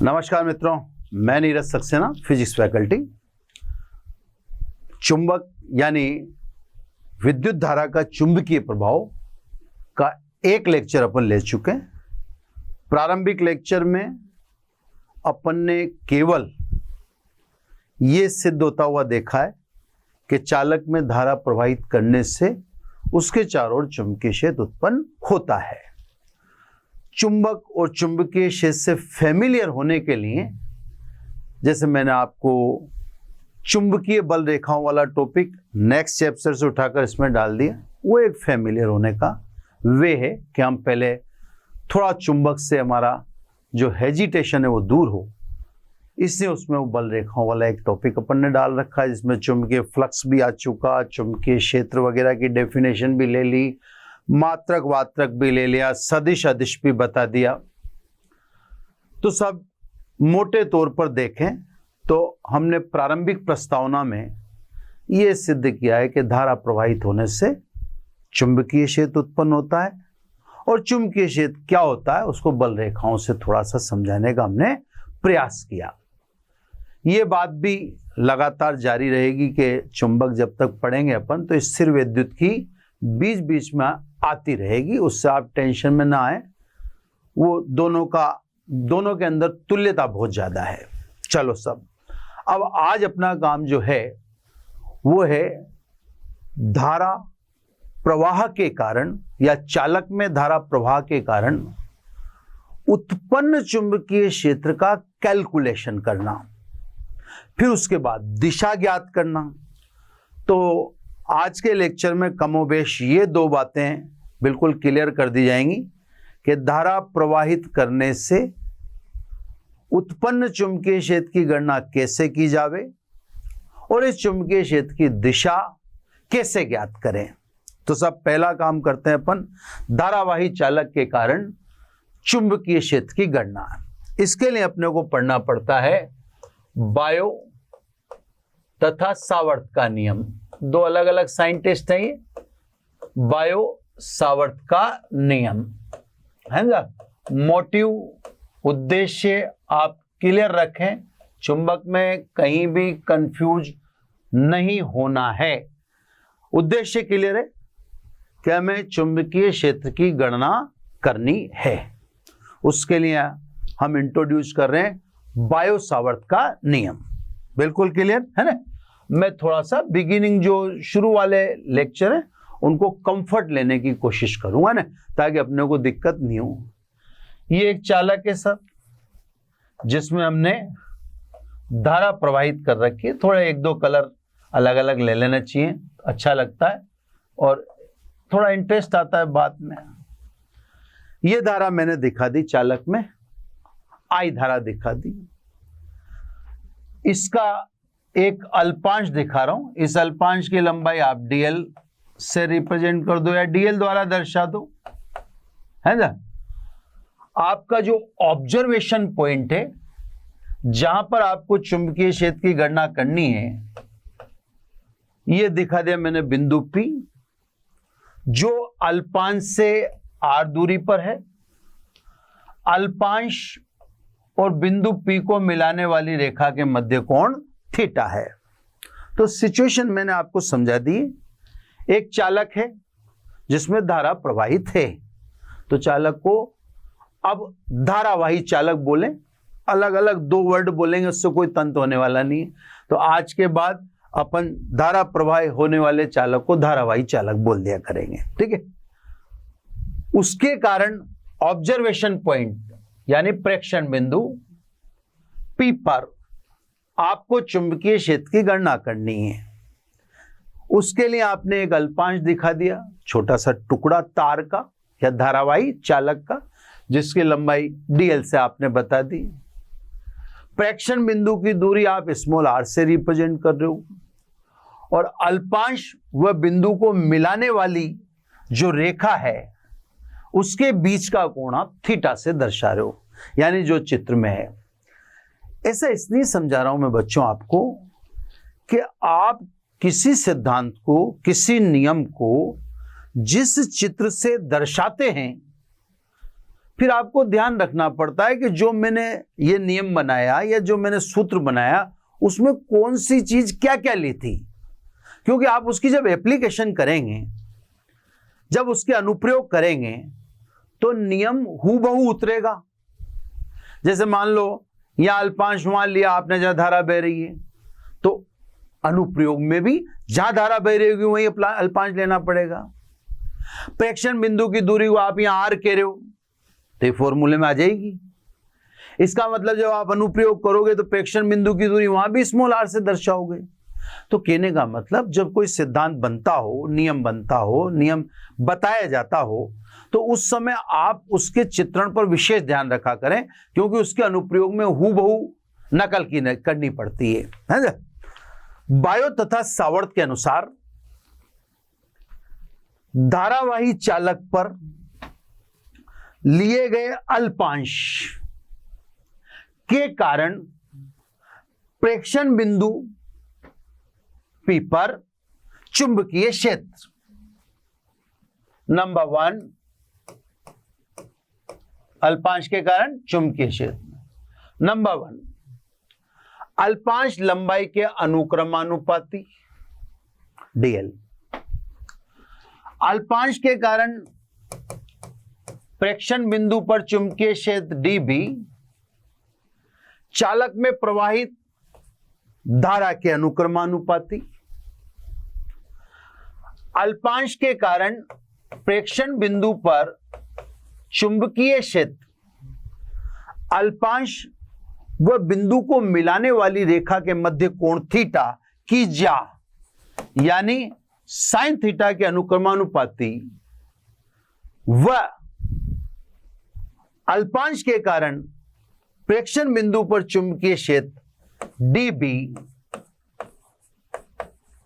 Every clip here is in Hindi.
नमस्कार मित्रों, मैं नीरज सक्सेना, फिजिक्स फैकल्टी। चुंबक यानी विद्युत धारा का चुंबकीय प्रभाव का एक लेक्चर अपन ले चुके हैं। प्रारंभिक लेक्चर में अपन ने केवल ये सिद्ध होता हुआ देखा है कि चालक में धारा प्रवाहित करने से उसके चारों ओर चुंबकीय क्षेत्र उत्पन्न होता है। चुंबक और चुंबकीय क्षेत्र से फैमिलियर होने के लिए, जैसे मैंने आपको चुंबकीय बल रेखाओं वाला टॉपिक नेक्स्ट चैप्टर से उठाकर इसमें डाल दिया, वो एक फैमिलियर होने का वे है कि हम पहले थोड़ा चुंबक से हमारा जो हेजिटेशन है वो दूर हो, इसलिए उसमें वो बल रेखाओं वाला एक टॉपिक अपन ने डाल रखा है, जिसमें चुंबकीय फ्लक्स भी आ चुका, चुंबकीय क्षेत्र वगैरह की डेफिनेशन भी ले ली, मात्रक वात्रक भी ले लिया, सदिश अदिश भी बता दिया। तो सब मोटे तौर पर देखें तो हमने प्रारंभिक प्रस्तावना में यह सिद्ध किया है कि धारा प्रवाहित होने से चुंबकीय क्षेत्र उत्पन्न होता है, और चुंबकीय क्षेत्र क्या होता है उसको बल रेखाओं से थोड़ा सा समझाने का हमने प्रयास किया। ये बात भी लगातार जारी रहेगी कि चुंबक जब तक पढ़ेंगे अपन तो स्थिर विद्युत की बीच बीच में आती रहेगी, उससे आप टेंशन में ना आए। वो दोनों के अंदर तुल्यता बहुत ज्यादा है। चलो सब, अब आज अपना काम जो है वो है धारा प्रवाह के कारण या चालक में धारा प्रवाह के कारण उत्पन्न चुंबकीय क्षेत्र का कैलकुलेशन करना, फिर उसके बाद दिशा ज्ञात करना। तो आज के लेक्चर में कमोबेश ये दो बातें बिल्कुल क्लियर कर दी जाएंगी कि धारा प्रवाहित करने से उत्पन्न चुंबकीय क्षेत्र की गणना कैसे की जावे और इस चुंबकीय क्षेत्र की दिशा कैसे ज्ञात करें। तो सब पहला काम करते हैं अपन, धारावाही चालक के कारण चुंबकीय क्षेत्र की गणना। इसके लिए अपने को पढ़ना पड़ता है बायो तथा सावर्त का नियम। दो अलग अलग साइंटिस्ट हैं ये, बायो सावर्त का नियम है ना। मोटिव उद्देश्य आप क्लियर रखें, चुंबक में कहीं भी कंफ्यूज नहीं होना है। उद्देश्य क्लियर है कि हमें चुंबकीय क्षेत्र की गणना करनी है। उसके लिए हम इंट्रोड्यूस कर रहे हैं बायो सावर्त का नियम। बिल्कुल क्लियर है ना। मैं थोड़ा सा बिगिनिंग जो शुरू वाले लेक्चर है उनको कंफर्ट लेने की कोशिश करूंगा ना, ताकि अपने को दिक्कत नहीं हो। ये एक चालक है सर, जिसमें हमने धारा प्रवाहित कर रखी है। थोड़ा एक दो कलर अलग अलग ले लेना चाहिए, अच्छा लगता है और थोड़ा इंटरेस्ट आता है बात में। ये धारा मैंने दिखा दी चालक में, आई धारा दिखा दी। इसका एक अल्पांश दिखा रहा हूं, इस अल्पांश की लंबाई आप डीएल से रिप्रेजेंट कर दो या डीएल द्वारा दर्शा दो, है ना। आपका जो ऑब्जर्वेशन पॉइंट है जहां पर आपको चुंबकीय क्षेत्र की गणना करनी है, यह दिखा दिया मैंने बिंदु P, जो अल्पांश से r दूरी पर है। अल्पांश और बिंदु P को मिलाने वाली रेखा के मध्य कोण थीटा है। तो सिचुएशन मैंने आपको समझा दी। एक चालक है जिसमें धारा प्रवाहित है, तो चालक को अब धारावाही चालक बोले, अलग अलग दो वर्ड बोलेंगे, उससे कोई तंत्र होने वाला नहीं है। तो आज के बाद अपन धारा प्रवाह होने वाले चालक को धारावाही चालक बोल दिया करेंगे, ठीक है। उसके कारण ऑब्जर्वेशन पॉइंट यानी प्रेक्षण बिंदु P पर आपको चुंबकीय क्षेत्र की गणना करनी है। उसके लिए आपने एक अल्पांश दिखा दिया, छोटा सा टुकड़ा तार का या धारावाही चालक का, जिसकी लंबाई डीएल से आपने बता दी। प्रेक्षण बिंदु की दूरी आप स्मॉल r से रिप्रेजेंट कर रहे हो, और अल्पांश व बिंदु को मिलाने वाली जो रेखा है उसके बीच का कोण आप थीटा से दर्शा रहे हो, यानी जो चित्र में है। ऐसा इसलिए समझा रहा हूं मैं बच्चों आपको कि आप किसी सिद्धांत को, किसी नियम को जिस चित्र से दर्शाते हैं फिर आपको ध्यान रखना पड़ता है कि जो मैंने ये नियम बनाया या जो मैंने सूत्र बनाया उसमें कौन सी चीज क्या क्या ली थी, क्योंकि आप उसकी जब एप्लीकेशन करेंगे, जब उसके अनुप्रयोग करेंगे तो नियम हूबहू उतरेगा। जैसे मान लो यहां अल्पांश मान लिया आपने, जहां धारा बह रही है, तो अनुप्रयोग में भी जहां धारा बह रही होगी वहीं अल्पांश लेना पड़ेगा। प्रेक्षण बिंदु की दूरी को आप यहां आर कह रहे हो तो ये फॉर्मूले में आ जाएगी। इसका मतलब जब आप अनुप्रयोग करोगे तो प्रेक्षण बिंदु की दूरी वहां भी स्मॉल आर से दर्शाओगे। तो कहने का मतलब जब कोई सिद्धांत बनता हो, नियम बनता हो, नियम बताया जाता हो, तो उस समय आप उसके चित्रण पर विशेष ध्यान रखा करें, क्योंकि उसके अनुप्रयोग में हूबहू नकल करनी पड़ती है ना। बायो तथा सावर्त के अनुसार धारावाही चालक पर लिए गए अल्पांश के कारण प्रेक्षण बिंदु P पर चुंबकीय क्षेत्र, नंबर 1 अल्पांश के कारण चुंबकीय क्षेत्र। नंबर 1 अल्पांश लंबाई के अनुक्रमानुपाती dl, अल्पांश के कारण प्रेक्षण बिंदु पर चुंबकीय क्षेत्र dB चालक में प्रवाहित धारा के अनुक्रमानुपाती, अल्पांश के कारण प्रेक्षण बिंदु पर चुंबकीय क्षेत्र अल्पांश व बिंदु को मिलाने वाली रेखा के मध्य कोण थीटा की ज्या यानी साइन थीटा के अनुक्रमानुपाती व अल्पांश के कारण प्रेक्षण बिंदु पर चुंबकीय क्षेत्र dB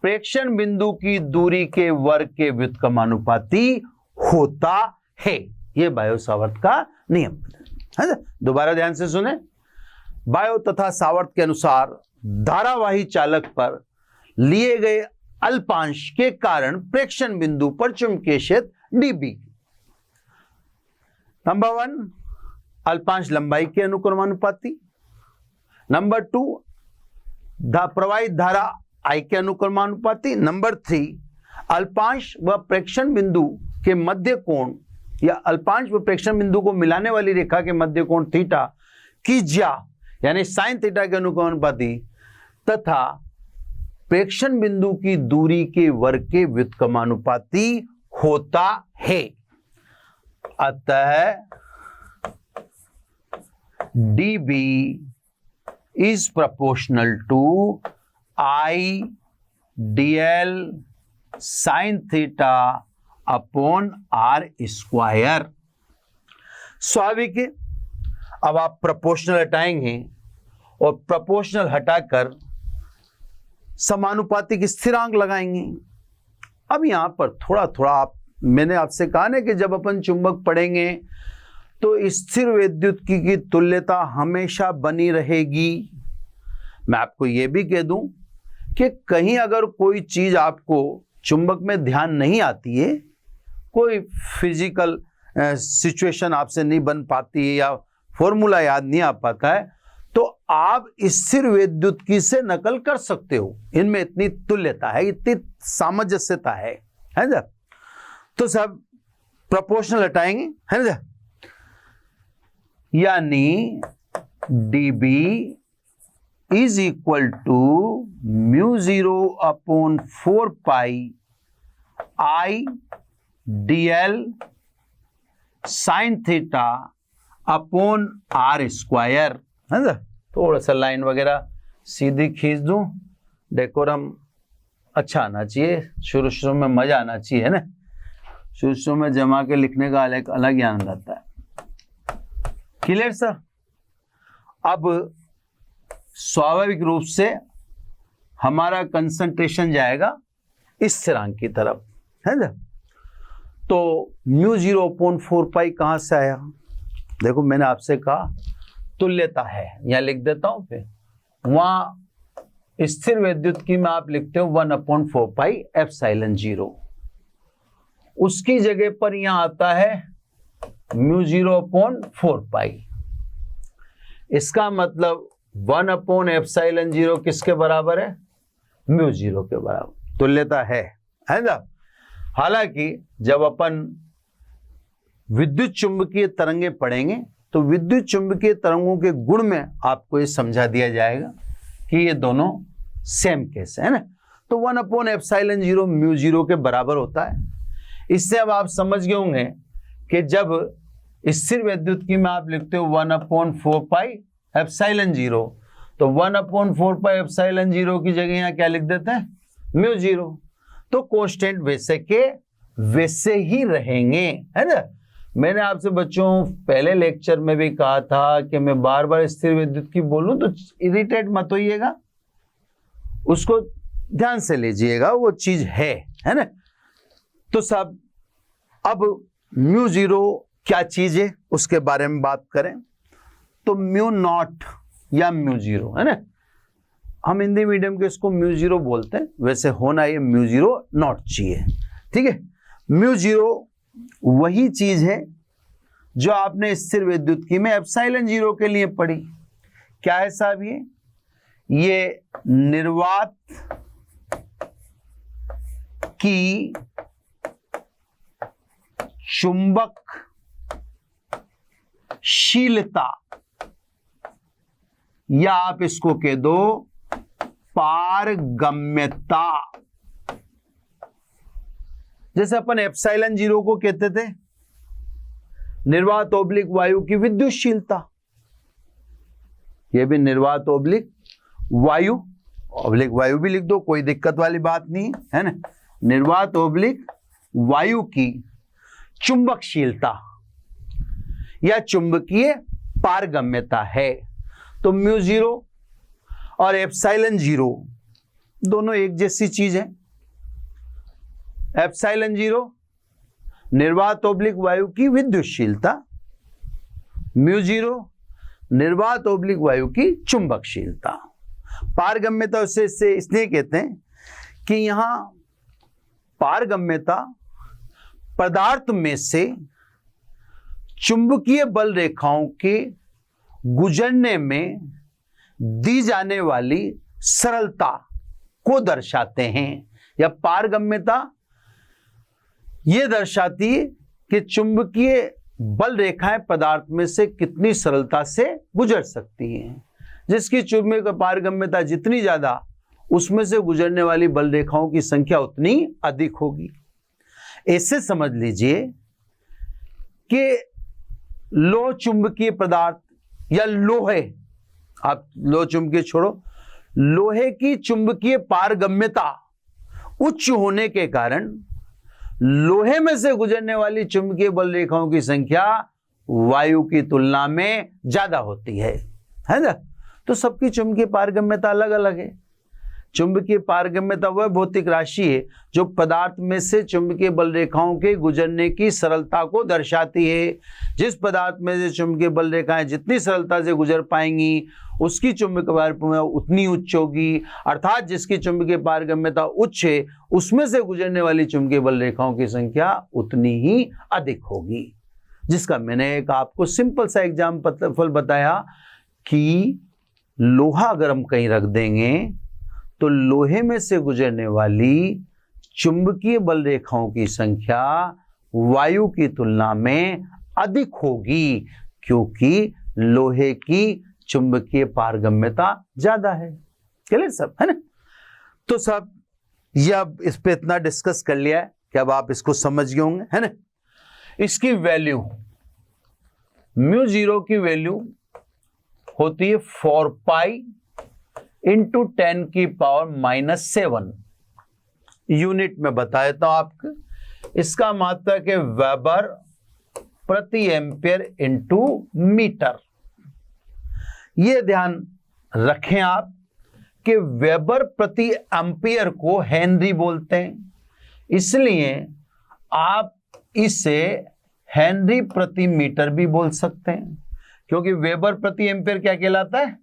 प्रेक्षण बिंदु की दूरी के वर्ग के व्युत्क्रमानुपाती होता है। यह बायो सावर्त का नियम है। दोबारा ध्यान से सुने। बायो तथा सावर्त के अनुसार धारावाही चालक पर लिए गए अल्पांश के कारण प्रेक्षण बिंदु पर चुंबकीय क्षेत्र dB। नंबर 1 अल्पांश लंबाई के अनुक्रमानुपाती। नंबर 2 प्रवाहित धारा I के अनुक्रमानुपाती। नंबर 3 अल्पांश व प्रेक्षण बिंदु के मध्य कोण या अल्पांश व प्रेक्षण बिंदु को मिलाने वाली रेखा के मध्य कोण थीटा की ज्या यानी साइन थीटा के अनुक्रमानुपाती तथा प्रेक्षण बिंदु की दूरी के वर्ग के व्युत्क्रमानुपाती होता है। अतः dB is proportional to I dl sin theta upon r square. स्वाभाविक है। अब आप प्रोपोर्शनल हटाएंगे और प्रोपोर्शनल हटाकर समानुपातिक स्थिरांक लगाएंगे। अब यहां पर थोड़ा थोड़ा मैंने आपसे कहा ना कि जब अपन चुंबक पढ़ेंगे तो स्थिर वैद्युतिकी की तुल्यता हमेशा बनी रहेगी। मैं आपको यह भी कह दूं कि कहीं अगर कोई चीज आपको चुंबक में ध्यान नहीं आती है, कोई फिजिकल सिचुएशन आपसे नहीं बन पाती है या फॉर्मूला याद नहीं आ पाता है, तो आप स्थिर वैद्युतिकी से नकल कर सकते हो। इनमें इतनी तुल्यता है, इतनी सामंजस्यता है ना। तो सब प्रोपोर्शनल हटाएंगे, है ना। यानी dB is equal to μ0 upon 4 pi I dl sine theta upon r square, है ना। थोड़ा सा लाइन वगैरह सीधी खींच दूं, डेकोरम अच्छा आना चाहिए, शुरू शुरू में मजा आना चाहिए, है ना। शुरू शुरू में जमा के लिखने का अलग ही आनंद आता है। Clear sir. अब स्वाभाविक रूप से हमारा कंसंट्रेशन जाएगा इस स्थिरांक की तरफ, है ना। तो μ0 अपॉन 4 पाई कहां से आया? देखो मैंने आपसे कहा तुल्यता है, यहां लिख देता हूं। फिर वहां स्थिर वैद्युतिकी में आप लिखते हो 1 अपॉन 4 पाई एप्सिलॉन 0, उसकी जगह पर यहां आता है म्यू 0/4 इसका मतलब 1/ε0 किसके बराबर है? म्यू 0 के बराबर। तुल्यता है ना। हालांकि जब अपन विद्युत चुंबकीय तरंगे पढ़ेंगे तो विद्युत चुंबकीय तरंगों के गुण में आपको ये समझा दिया जाएगा कि ये दोनों सेम केस है ना। तो 1/ε0 म्यू 0 के बराबर होता है। इससे अब आप समझ गए होंगे कि जब स्थिर विद्युत में आप लिखते हो 1/4πε0 तो 1/4πε0 की जगह यहां क्या लिख देते हैं? म्यू 0। तो कांस्टेंट वैसे के वैसे ही रहेंगे, है ना। मैंने आपसे बच्चों पहले लेक्चर में भी कहा था कि मैं बार बार स्थिर विद्युत की बोलूं तो इरिटेट मत होइएगा, उसको ध्यान से लीजिएगा, वो चीज है ना। तो सब अब म्यू 0 क्या चीज है उसके बारे में बात करें तो म्यू नॉट या म्यू 0 है ना। हम हिंदी मीडियम के इसको म्यू 0 बोलते हैं, वैसे होना ये म्यू 0 नॉट चाहिए, ठीक है। म्यू 0 वही चीज है जो आपने स्थिर विद्युत की में ε0 के लिए पढ़ी। क्या है साहब? ये निर्वात की चुंबकशीलता या आप इसको कह दो पारगम्यता। जैसे अपन ε0 को कहते थे निर्वात ओब्लिक वायु की विद्युतशीलता, यह भी निर्वात ओब्लिक वायु भी लिख दो, कोई दिक्कत वाली बात नहीं है ना। निर्वात ओब्लिक वायु की चुंबकशीलता या चुंबकीय पारगम्यता है। तो म्यू 0 और ε0 दोनों एक जैसी चीज है। ε0 निर्वात ओब्लिक वायु की विद्युतशीलता, म्यू 0 निर्वात ओब्लिक वायु की चुंबकशीलता। पारगम्यता उसे इसलिए कहते हैं कि यहां पारगम्यता पदार्थ में से चुंबकीय बल रेखाओं के गुजरने में दी जाने वाली सरलता को दर्शाते हैं, या पारगम्यता यह दर्शाती है कि चुंबकीय बल रेखाएं पदार्थ में से कितनी सरलता से गुजर सकती हैं। जिसकी चुंबकीय पारगम्यता जितनी ज्यादा, उसमें से गुजरने वाली बल रेखाओं की संख्या उतनी अधिक होगी। ऐसे समझ लीजिए कि लोह चुंबकीय पदार्थ या लोहे, आप लोह चुंबकीय छोड़ो, लोहे की चुंबकीय पारगम्यता उच्च होने के कारण लोहे में से गुजरने वाली चुंबकीय बल रेखाओं की संख्या वायु की तुलना में ज्यादा होती है ना। तो सबकी चुंबकीय पारगम्यता अलग अलग है। चुंबकीय पारगम्यता वह भौतिक राशि है जो पदार्थ में से चुंबकीय बल रेखाओं के गुजरने की सरलता को दर्शाती है। जिस पदार्थ में से चुंबकीय बल रेखाएं जितनी सरलता से गुजर पाएंगी उसकी चुंबकीय पारगम्यता उतनी उच्च होगी, अर्थात जिसकी चुंबकीय पारगम्यता उच्च है उसमें से गुजरने वाली चुंबकीय बल रेखाओं की संख्या उतनी ही अधिक होगी। जिसका मैंने एक आपको सिंपल सा एग्जाम्पल बताया कि लोहा अगर हम कहीं रख देंगे तो लोहे में से गुजरने वाली चुंबकीय बल रेखाओं की संख्या वायु की तुलना में अधिक होगी, क्योंकि लोहे की चुंबकीय पारगम्यता ज्यादा है। क्लियर सब, है ना। तो सब ये अब इस पे इतना डिस्कस कर लिया है कि अब आप इसको समझ गए होंगे, है ना। इसकी वैल्यू म्यू 0 की वैल्यू होती है 4π × 10⁻⁻7 यूनिट में बता देता हूं आपको। इसका मात्रक है वेबर प्रति एम्पियर इंटू मीटर। यह ध्यान रखें आप कि वेबर प्रति एम्पियर को हेनरी बोलते हैं, इसलिए आप इसे हेनरी प्रति मीटर भी बोल सकते हैं, क्योंकि वेबर प्रति एम्पियर क्या कहलाता है?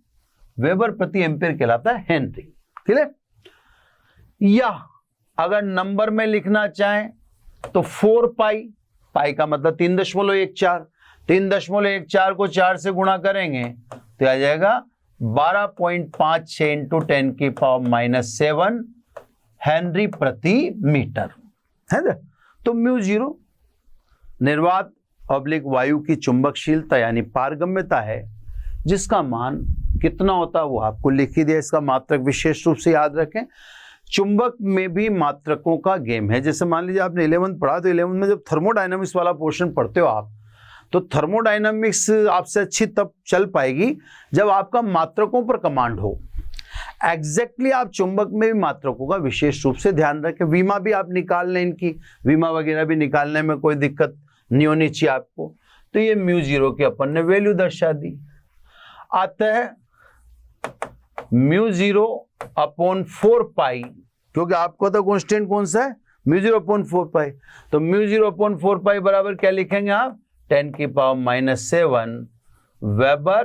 वेबर प्रति एम्पियर कहलाता है हेनरी। क्लियर? या अगर नंबर में लिखना चाहें तो 4π, पाई का मतलब 3.14, 3.14 को 4 से गुणा करेंगे तो आ जाएगा 12.56 इंटू 10⁻⁻7 हेनरी प्रति मीटर है ना। तो μ0 निर्वात ऑब्लिक वायु की चुंबकशीलता यानी पारगम्यता है, जिसका मान कितना होता है वो आपको लिख ही दिया। इसका मात्रक विशेष रूप से याद रखें। चुंबक में भी मात्रकों का गेम है। जैसे मान लीजिए आपने 11th पढ़ा, तो 11th में जब थर्मोडायनामिक्स वाला पोर्शन पढ़ते हो आप, तो थर्मोडायनामिक्स आपसे अच्छी तब चल पाएगी जब आपका मात्रकों पर कमांड हो। एग्जैक्टली आप चुंबक में भी मात्रकों का विशेष रूप से ध्यान रखें। विमा भी आप निकाल लें, इनकी विमा वगैरह भी निकालने में कोई दिक्कत नहीं होनी चाहिए आपको। तो ये μ0 की अपन ने वैल्यू दर्शा दी। आता है μ0 अपॉन 4 पाई, क्योंकि आपको तो कांस्टेंट कौन सा है, μ0 अपॉन 4 पाई। तो μ0 अपॉन 4 पाई बराबर क्या लिखेंगे आप, 10⁻⁻7 वेबर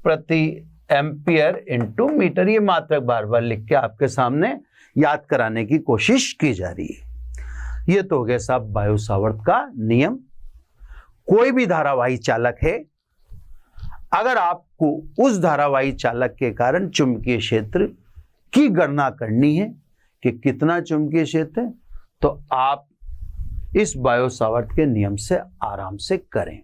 प्रति एम्पियर इंटू मीटर। ये मात्रक बार बार लिख के आपके सामने याद कराने की कोशिश की जा रही है। ये तो हो गया साहब बायो सावर्त का नियम। कोई भी धारावाही चालक है, अगर आपको उस धारावाही चालक के कारण चुंबकीय क्षेत्र की गणना करनी है कि कितना चुंबकीय क्षेत्र है, तो आप इस बायो सावर्त के नियम से आराम से करें।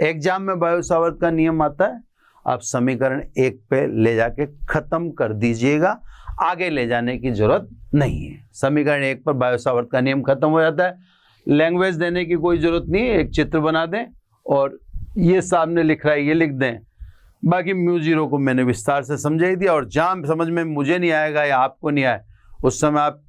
एग्जाम में बायो सावर्त का नियम आता है, आप समीकरण 1 पे ले जाके खत्म कर दीजिएगा, आगे ले जाने की जरूरत नहीं है। समीकरण 1 पर बायो सावर्त का नियम खत्म हो जाता है। लैंग्वेज देने की कोई जरूरत नहीं है, एक चित्र बना दें और ये सामने लिख रहा है ये लिख दें। बाकी μ0 को मैंने विस्तार से समझा ही दिया, और जहां समझ में मुझे नहीं आएगा या आपको नहीं आए, उस समय आप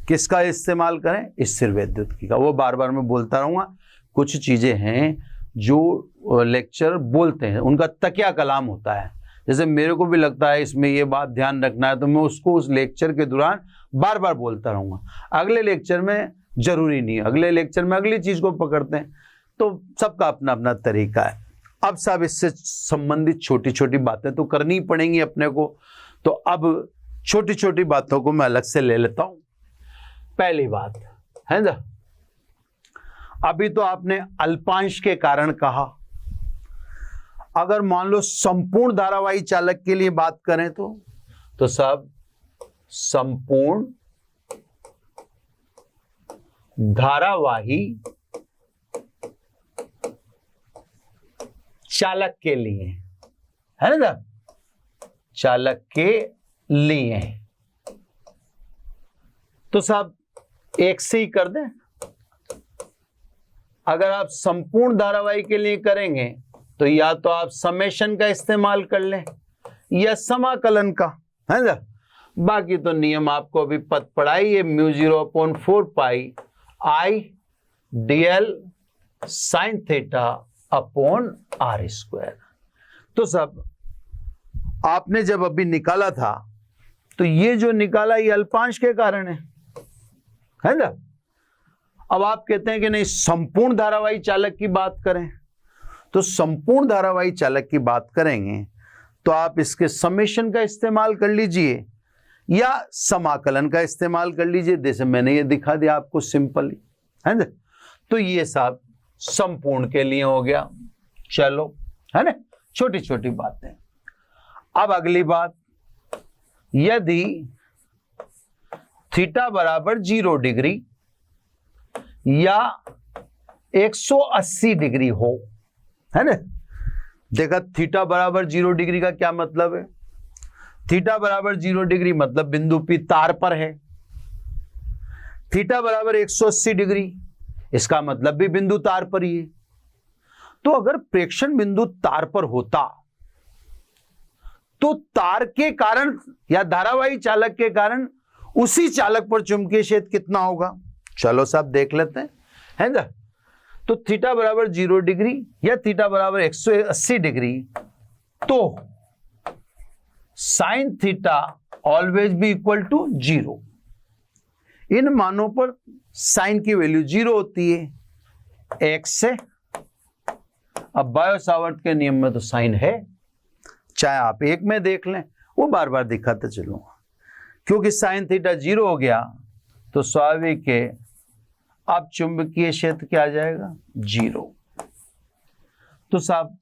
किसका इस्तेमाल करें, स्थिर वैद्युतिकी का। वो बार बार मैं बोलता रहूँगा। कुछ चीज़ें हैं जो लेक्चर बोलते हैं, उनका तकिया कलाम होता है। जैसे मेरे को भी लगता है इसमें ये बात ध्यान रखना है, तो मैं उसको उस लेक्चर के दौरान बार बार बोलता रहूँगा। अगले लेक्चर में जरूरी नहीं है, अगले लेक्चर में अगली चीज़ को पकड़ते हैं। तो सबका अपना अपना तरीका है। अब सब इससे संबंधित छोटी छोटी बातें तो करनी ही पड़ेंगी अपने को, तो अब छोटी छोटी बातों को मैं अलग से ले लेता हूं। पहली बात है ना, अभी तो आपने अल्पांश के कारण कहा। अगर मान लो संपूर्ण धारावाही चालक के लिए बात करें तो सब संपूर्ण धारावाही चालक के लिए है ना, चालक के लिए तो साहब एक से ही कर दें। अगर आप संपूर्ण धारावाही के लिए करेंगे तो या तो आप समेशन का इस्तेमाल कर लें या समाकलन का, है ना। बाकी तो नियम आपको अभी पद पढ़ाई है, μ0 upon 4 pi I dl sin theta upon r square. तो सब आपने जब अभी निकाला था तो ये जो निकाला ये अल्पांश के कारण है ना। अब आप कहते हैं कि नहीं संपूर्ण धारावाही चालक की बात करें, तो संपूर्ण धारावाही चालक की बात करेंगे तो आप इसके समेशन का इस्तेमाल कर लीजिए या समाकलन का इस्तेमाल कर लीजिए, जैसे मैंने ये दिखा दिया आपको सिंपली, है ना। तो ये साहब संपूर्ण के लिए हो गया। चलो, है ना, छोटी छोटी बातें। अब अगली बात, यदि थीटा बराबर 0 डिग्री या 180 डिग्री हो, है ना। देखा थीटा बराबर 0 डिग्री का क्या मतलब है। थीटा बराबर 0 डिग्री मतलब बिंदु P तार पर है। थीटा बराबर 180 डिग्री इसका मतलब भी बिंदु तार पर ही है। तो अगर प्रेक्षण बिंदु तार पर होता तो तार के कारण या धारावाही चालक के कारण उसी चालक पर चुंबकीय क्षेत्र कितना होगा। चलो साहब देख लेते हैं, है ना। तो थीटा बराबर 0 डिग्री या थीटा बराबर 180 डिग्री, तो साइन थीटा ऑलवेज भी इक्वल टू 0। इन मानों पर साइन की वैल्यू 0 होती है, एक से। अब बायो सावर्त के नियम में तो साइन है, चाहे आप एक में देख लें, वो बार बार दिखाते चलूंगा। क्योंकि साइन थीटा 0 हो गया तो स्वाभाविक है अब चुंबकीय क्षेत्र क्या आ जाएगा, 0। तो साहब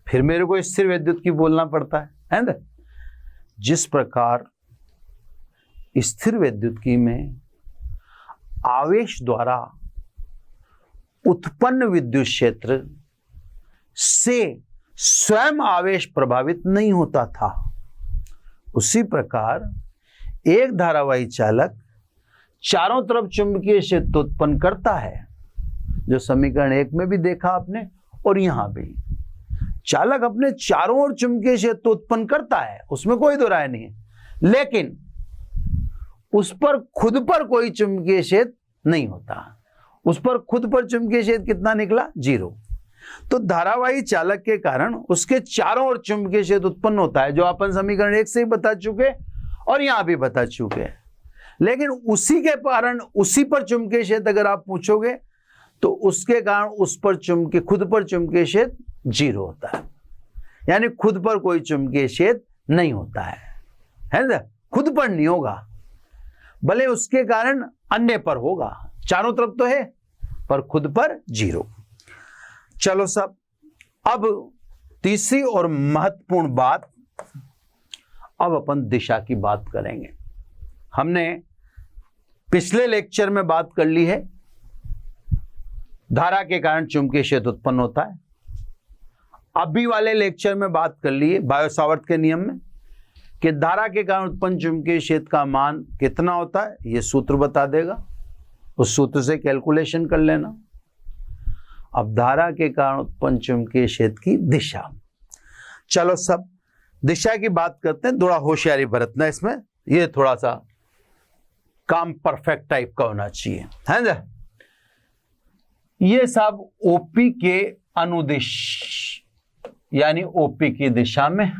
फिर मेरे को स्थिर विद्युत की बोलना पड़ता है ना। जिस प्रकार स्थिर विद्युत में आवेश द्वारा उत्पन्न विद्युत क्षेत्र से स्वयं आवेश प्रभावित नहीं होता था, उसी प्रकार एक धारावाही चालक चारों तरफ चुंबकीय क्षेत्र उत्पन्न करता है, जो समीकरण 1 में भी देखा आपने और यहां भी। चालक अपने चारों ओर चुंबकीय क्षेत्र उत्पन्न करता है, उसमें कोई दो राय नहीं है, लेकिन उस पर खुद पर कोई चुंबकीय क्षेत्र नहीं होता। उस पर खुद पर चुंबकीय क्षेत्र कितना निकला? 0। तो धारावाही चालक के कारण उसके चारों ओर चुंबकीय क्षेत्र उत्पन्न होता है, जो अपन समीकरण 1 से ही बता चुके और यहां भी बता चुके। लेकिन उसी के कारण उसी पर चुंबकीय क्षेत्र अगर आप पूछोगे तो उसके कारण उस पर खुद पर चुंबकीय क्षेत्र 0 होता है, यानी खुद पर कोई चुंबकीय क्षेत्र नहीं होता है ना। खुद पर नहीं होगा, भले उसके कारण अन्य पर होगा, चारों तरफ तो है पर खुद पर 0। चलो साहब, अब तीसरी और महत्वपूर्ण बात, अब अपन दिशा की बात करेंगे। हमने पिछले लेक्चर में बात कर ली है धारा के कारण चुंबकीय क्षेत्र उत्पन्न होता है। अभी वाले लेक्चर में बात कर ली है बायो-सावर्त के नियम में कि धारा के कारण उत्पन्न चुंबकीय क्षेत्र का मान कितना होता है, यह सूत्र बता देगा, उस सूत्र से कैलकुलेशन कर लेना। अब धारा के कारण उत्पन्न चुंबकीय क्षेत्र की दिशा, चलो सब दिशा की बात करते हैं। थोड़ा होशियारी बरतना इसमें, ये थोड़ा सा काम परफेक्ट टाइप का होना चाहिए, है ना। ये सब ओपी के अनुदिश यानी ओपी की दिशा में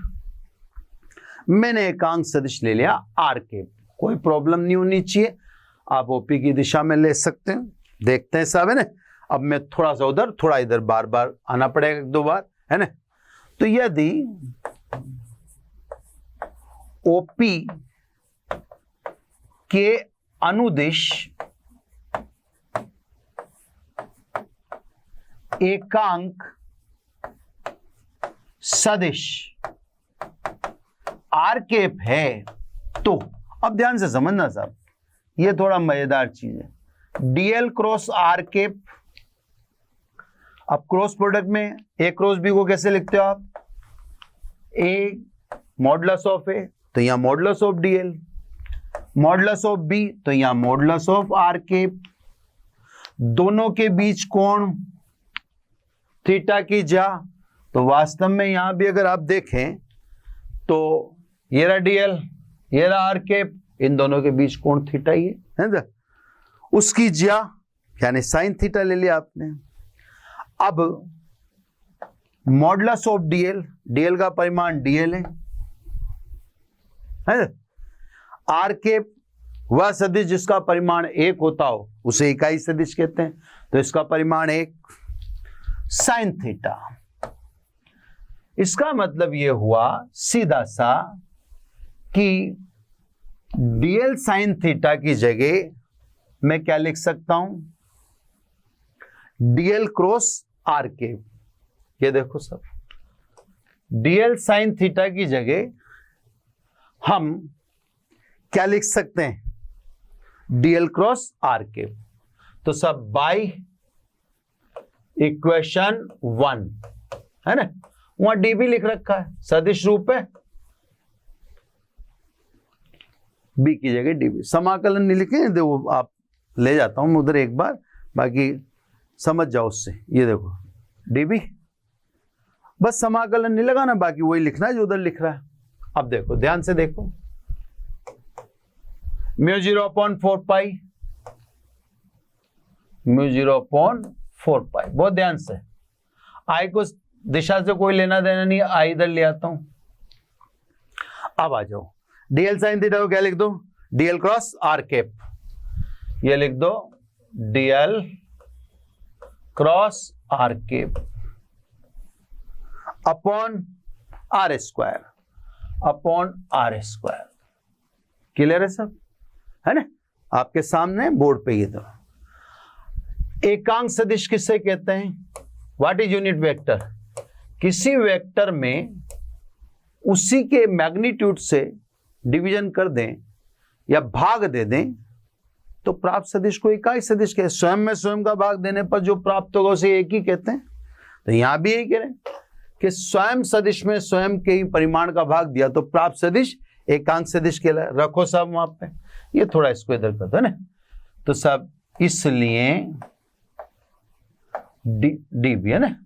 मैंने एकांक सदिश ले लिया आर के, कोई प्रॉब्लम नहीं होनी चाहिए, आप ओपी की दिशा में ले सकते हैं। देखते हैं साहब, है ना। अब मैं थोड़ा सा उधर थोड़ा इधर बार बार आना पड़ेगा, 2 बार, है ना। तो यदि ओपी के अनुदिश एकांक सदिश आर केप है, तो अब ध्यान से समझना साहब, ये थोड़ा मजेदार चीज है। डीएल क्रॉस आर केप, अब क्रॉस प्रोडक्ट में ए क्रॉस बी को कैसे लिखते हो आप? ए मॉडुलस ऑफ ए, तो यहां modulus of dl, modulus of B, तो यहां मॉडुलस ऑफ आर केप। दोनों के बीच कोण थीटा की जा, तो वास्तव में यहां भी अगर आप देखें तो ये रहा डीएल, ये रहा आर केप, इन दोनों के बीच कोण थीटा ही है ना। उसकी ज्या यानी साइन थीटा ले लिया आपने। अब मॉडुलस ऑफ डीएल, डीएल का परिमाण डीएल है ना। आर केप वह सदिश जिसका परिमाण 1 होता हो उसे इकाई सदिश कहते हैं, तो इसका परिमाण 1 साइन थीटा। इसका मतलब यह हुआ सीधा सा कि डीएल साइन थीटा की जगह मैं क्या लिख सकता हूं? Dl cross r cap. ये देखो सब, डीएल साइन थीटा की जगह हम क्या लिख सकते हैं? Dl cross r cap. तो सब बाई इक्वेशन 1, है ना। वहां डी भी लिख रखा है, सदिश रूप है, बी की जगह डी भी। समाकलन नहीं लिखे, देखो आप ले जाता हूं मैं उधर एक बार, बाकी समझ जाओ उससे। ये देखो डी बी, बस समाकलन नहीं लगाना, बाकी वही लिखना है जो उधर लिख रहा है। अब देखो ध्यान से देखो, म्यू 0/4 पाई, म्यू 0/4 पाई, बहुत ध्यान से। आई को दिशा से कोई लेना देना नहीं, आई इधर ले आता हूं। अब आ जाओ, डीएल साइन थीटा को क्या लिख दो? Dl cross r cap. ये लिख दो dl cross r cap upon r square, upon r square. Clear है सब, है ना। आपके सामने बोर्ड पे ये तो एकांक सदिश किससे कहते हैं? What is unit vector? किसी वेक्टर में उसी के मैग्नीट्यूड से डिवीजन कर दें या भाग दे दें तो प्राप्त सदिश को इकाई सदिश कहते हैं। स्वयं में स्वयं का भाग देने पर जो प्राप्त होगा उसे एक ही कहते हैं। तो यहां भी यही कह रहे हैं कि स्वयं सदिश में स्वयं के ही परिमाण का भाग दिया तो प्राप्त सदिश एकांक सदिश कहलाए। रखो सब वहां पे, ये थोड़ा इसको इधर कर दो ना। तो सब इसलिए डी भी है ना,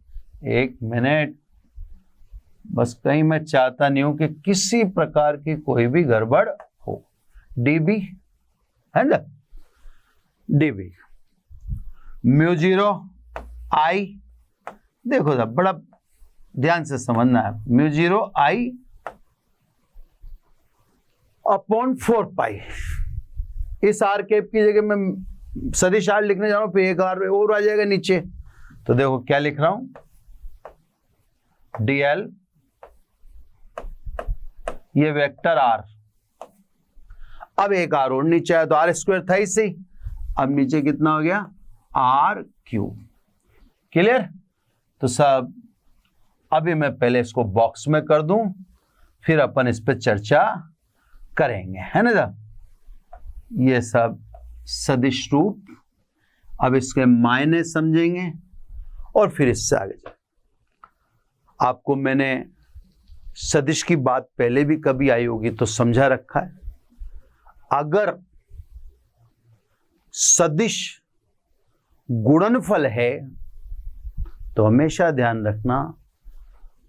एक मिनट, बस कहीं मैं चाहता नहीं हूं कि किसी प्रकार की कोई भी गड़बड़ हो। डीबी है ना, डीबी म्यू0 आई, देखो साहब बड़ा ध्यान से समझना है। म्यू0 आई अपॉन 4 पाई। इस आर कैप की जगह मैं सदिश आर लिखने जा रहा हूं, फिर एक आर और आ जाएगा नीचे। तो देखो क्या लिख रहा हूं, डीएल, ये वेक्टर आर, अब एक आर और नीचे आया तो आर स्क्वायर था इसे, अब नीचे कितना हो गया आर क्यूब। क्लियर? तो सब अभी मैं पहले इसको बॉक्स में कर दूं, फिर अपन इस पर चर्चा करेंगे, है ना साहब। ये सब सदिश रूप, अब इसके मायने समझेंगे और फिर इससे आगे जाए। आपको मैंने सदिश की बात पहले भी कभी आई होगी तो समझा रखा है। अगर सदिश गुणनफल है तो हमेशा ध्यान रखना,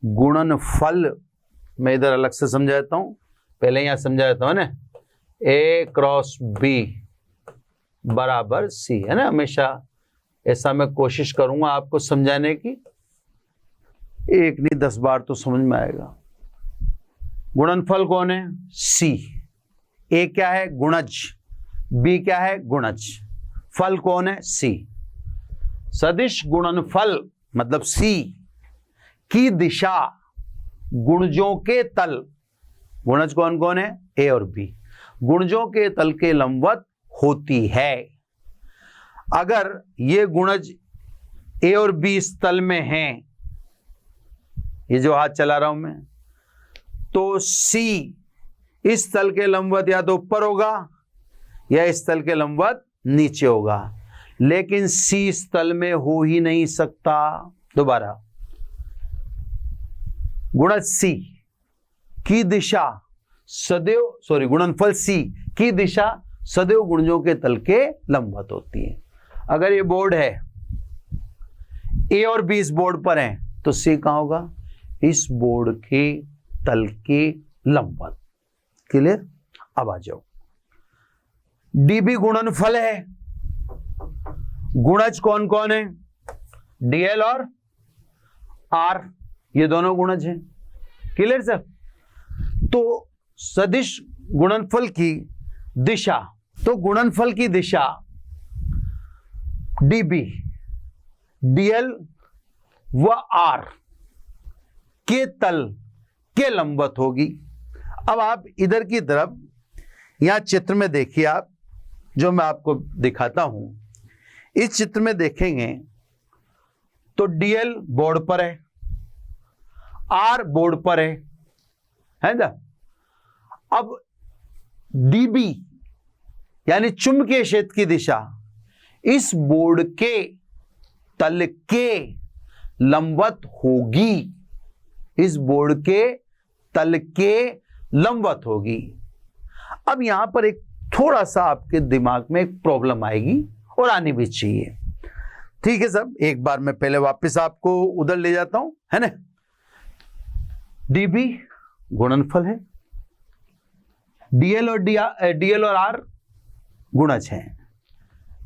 गुणनफल मैं इधर अलग से समझाता हूं, पहले यहां समझाता हूं ना, ए क्रॉस बी बराबर सी, है ना। हमेशा ऐसा मैं कोशिश करूंगा आपको समझाने की, एक नहीं 10 बार तो समझ में आएगा। गुणनफल कौन है? सी। ए क्या है? गुणज। बी क्या है? गुणज। फल कौन है? सी। सदिश गुणनफल मतलब सी की दिशा गुणजों के तल, गुणज कौन कौन है? ए और बी, गुणजों के तल के लंबवत होती है। अगर ये गुणज ए और बी इस तल में हैं, ये जो हाथ चला रहा हूं मैं, तो सी इस तल के लंबवत या तो ऊपर होगा या इस तल के लंबवत नीचे होगा, लेकिन सी इस तल में हो ही नहीं सकता। दोबारा, गुणज सी की दिशा सदैव, गुणनफल सी की दिशा सदैव गुणजों के तल के लंबवत होती है। अगर ये बोर्ड है, ए और बी इस बोर्ड पर हैं, तो सी कहां होगा? इस बोर्ड के तल के लंबवत। क्लियर? अब आ जाओ, डीबी गुणनफल है। गुणज कौन कौन है? डीएल और आर, ये दोनों गुणज हैं। Clear sir? तो सदिश गुणनफल की दिशा, तो गुणनफल की दिशा डीबी, डीएल व आर के तल के लंबवत होगी। अब आप इधर की तरफ यहां चित्र में देखिए, आप जो मैं आपको दिखाता हूं, इस चित्र में देखेंगे तो डीएल बोर्ड पर है, आर बोर्ड पर है ना। अब डीबी यानी चुंबकीय क्षेत्र की दिशा इस बोर्ड के तल के लंबवत होगी, इस बोर्ड के तल के लंबवत होगी। अब यहां पर एक थोड़ा सा आपके दिमाग में एक प्रॉब्लम आएगी और आनी भी चाहिए। ठीक है साहब, एक बार मैं पहले वापस आपको उधर ले जाता हूं, है ना। डीबी गुणनफल है, डीएल और आर गुणज हैं।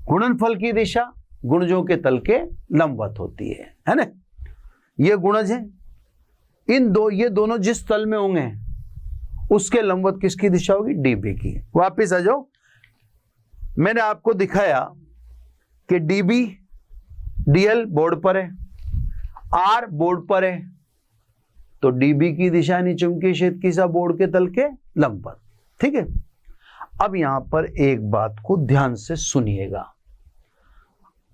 गुणनफल की दिशा गुणजों के तल के लंबवत होती है ना। ये गुणज हैं, ये दोनों जिस तल में होंगे उसके लंबवत किसकी दिशा होगी? डीबी की। वापिस आ जाओ, मैंने आपको दिखाया कि डीबी, डीएल बोर्ड पर है, आर बोर्ड पर है, तो डीबी की दिशा यानी चुंबकीय क्षेत्र की दिशा बोर्ड के तल के लंबवत। ठीक है। अब यहां पर एक बात को ध्यान से सुनिएगा,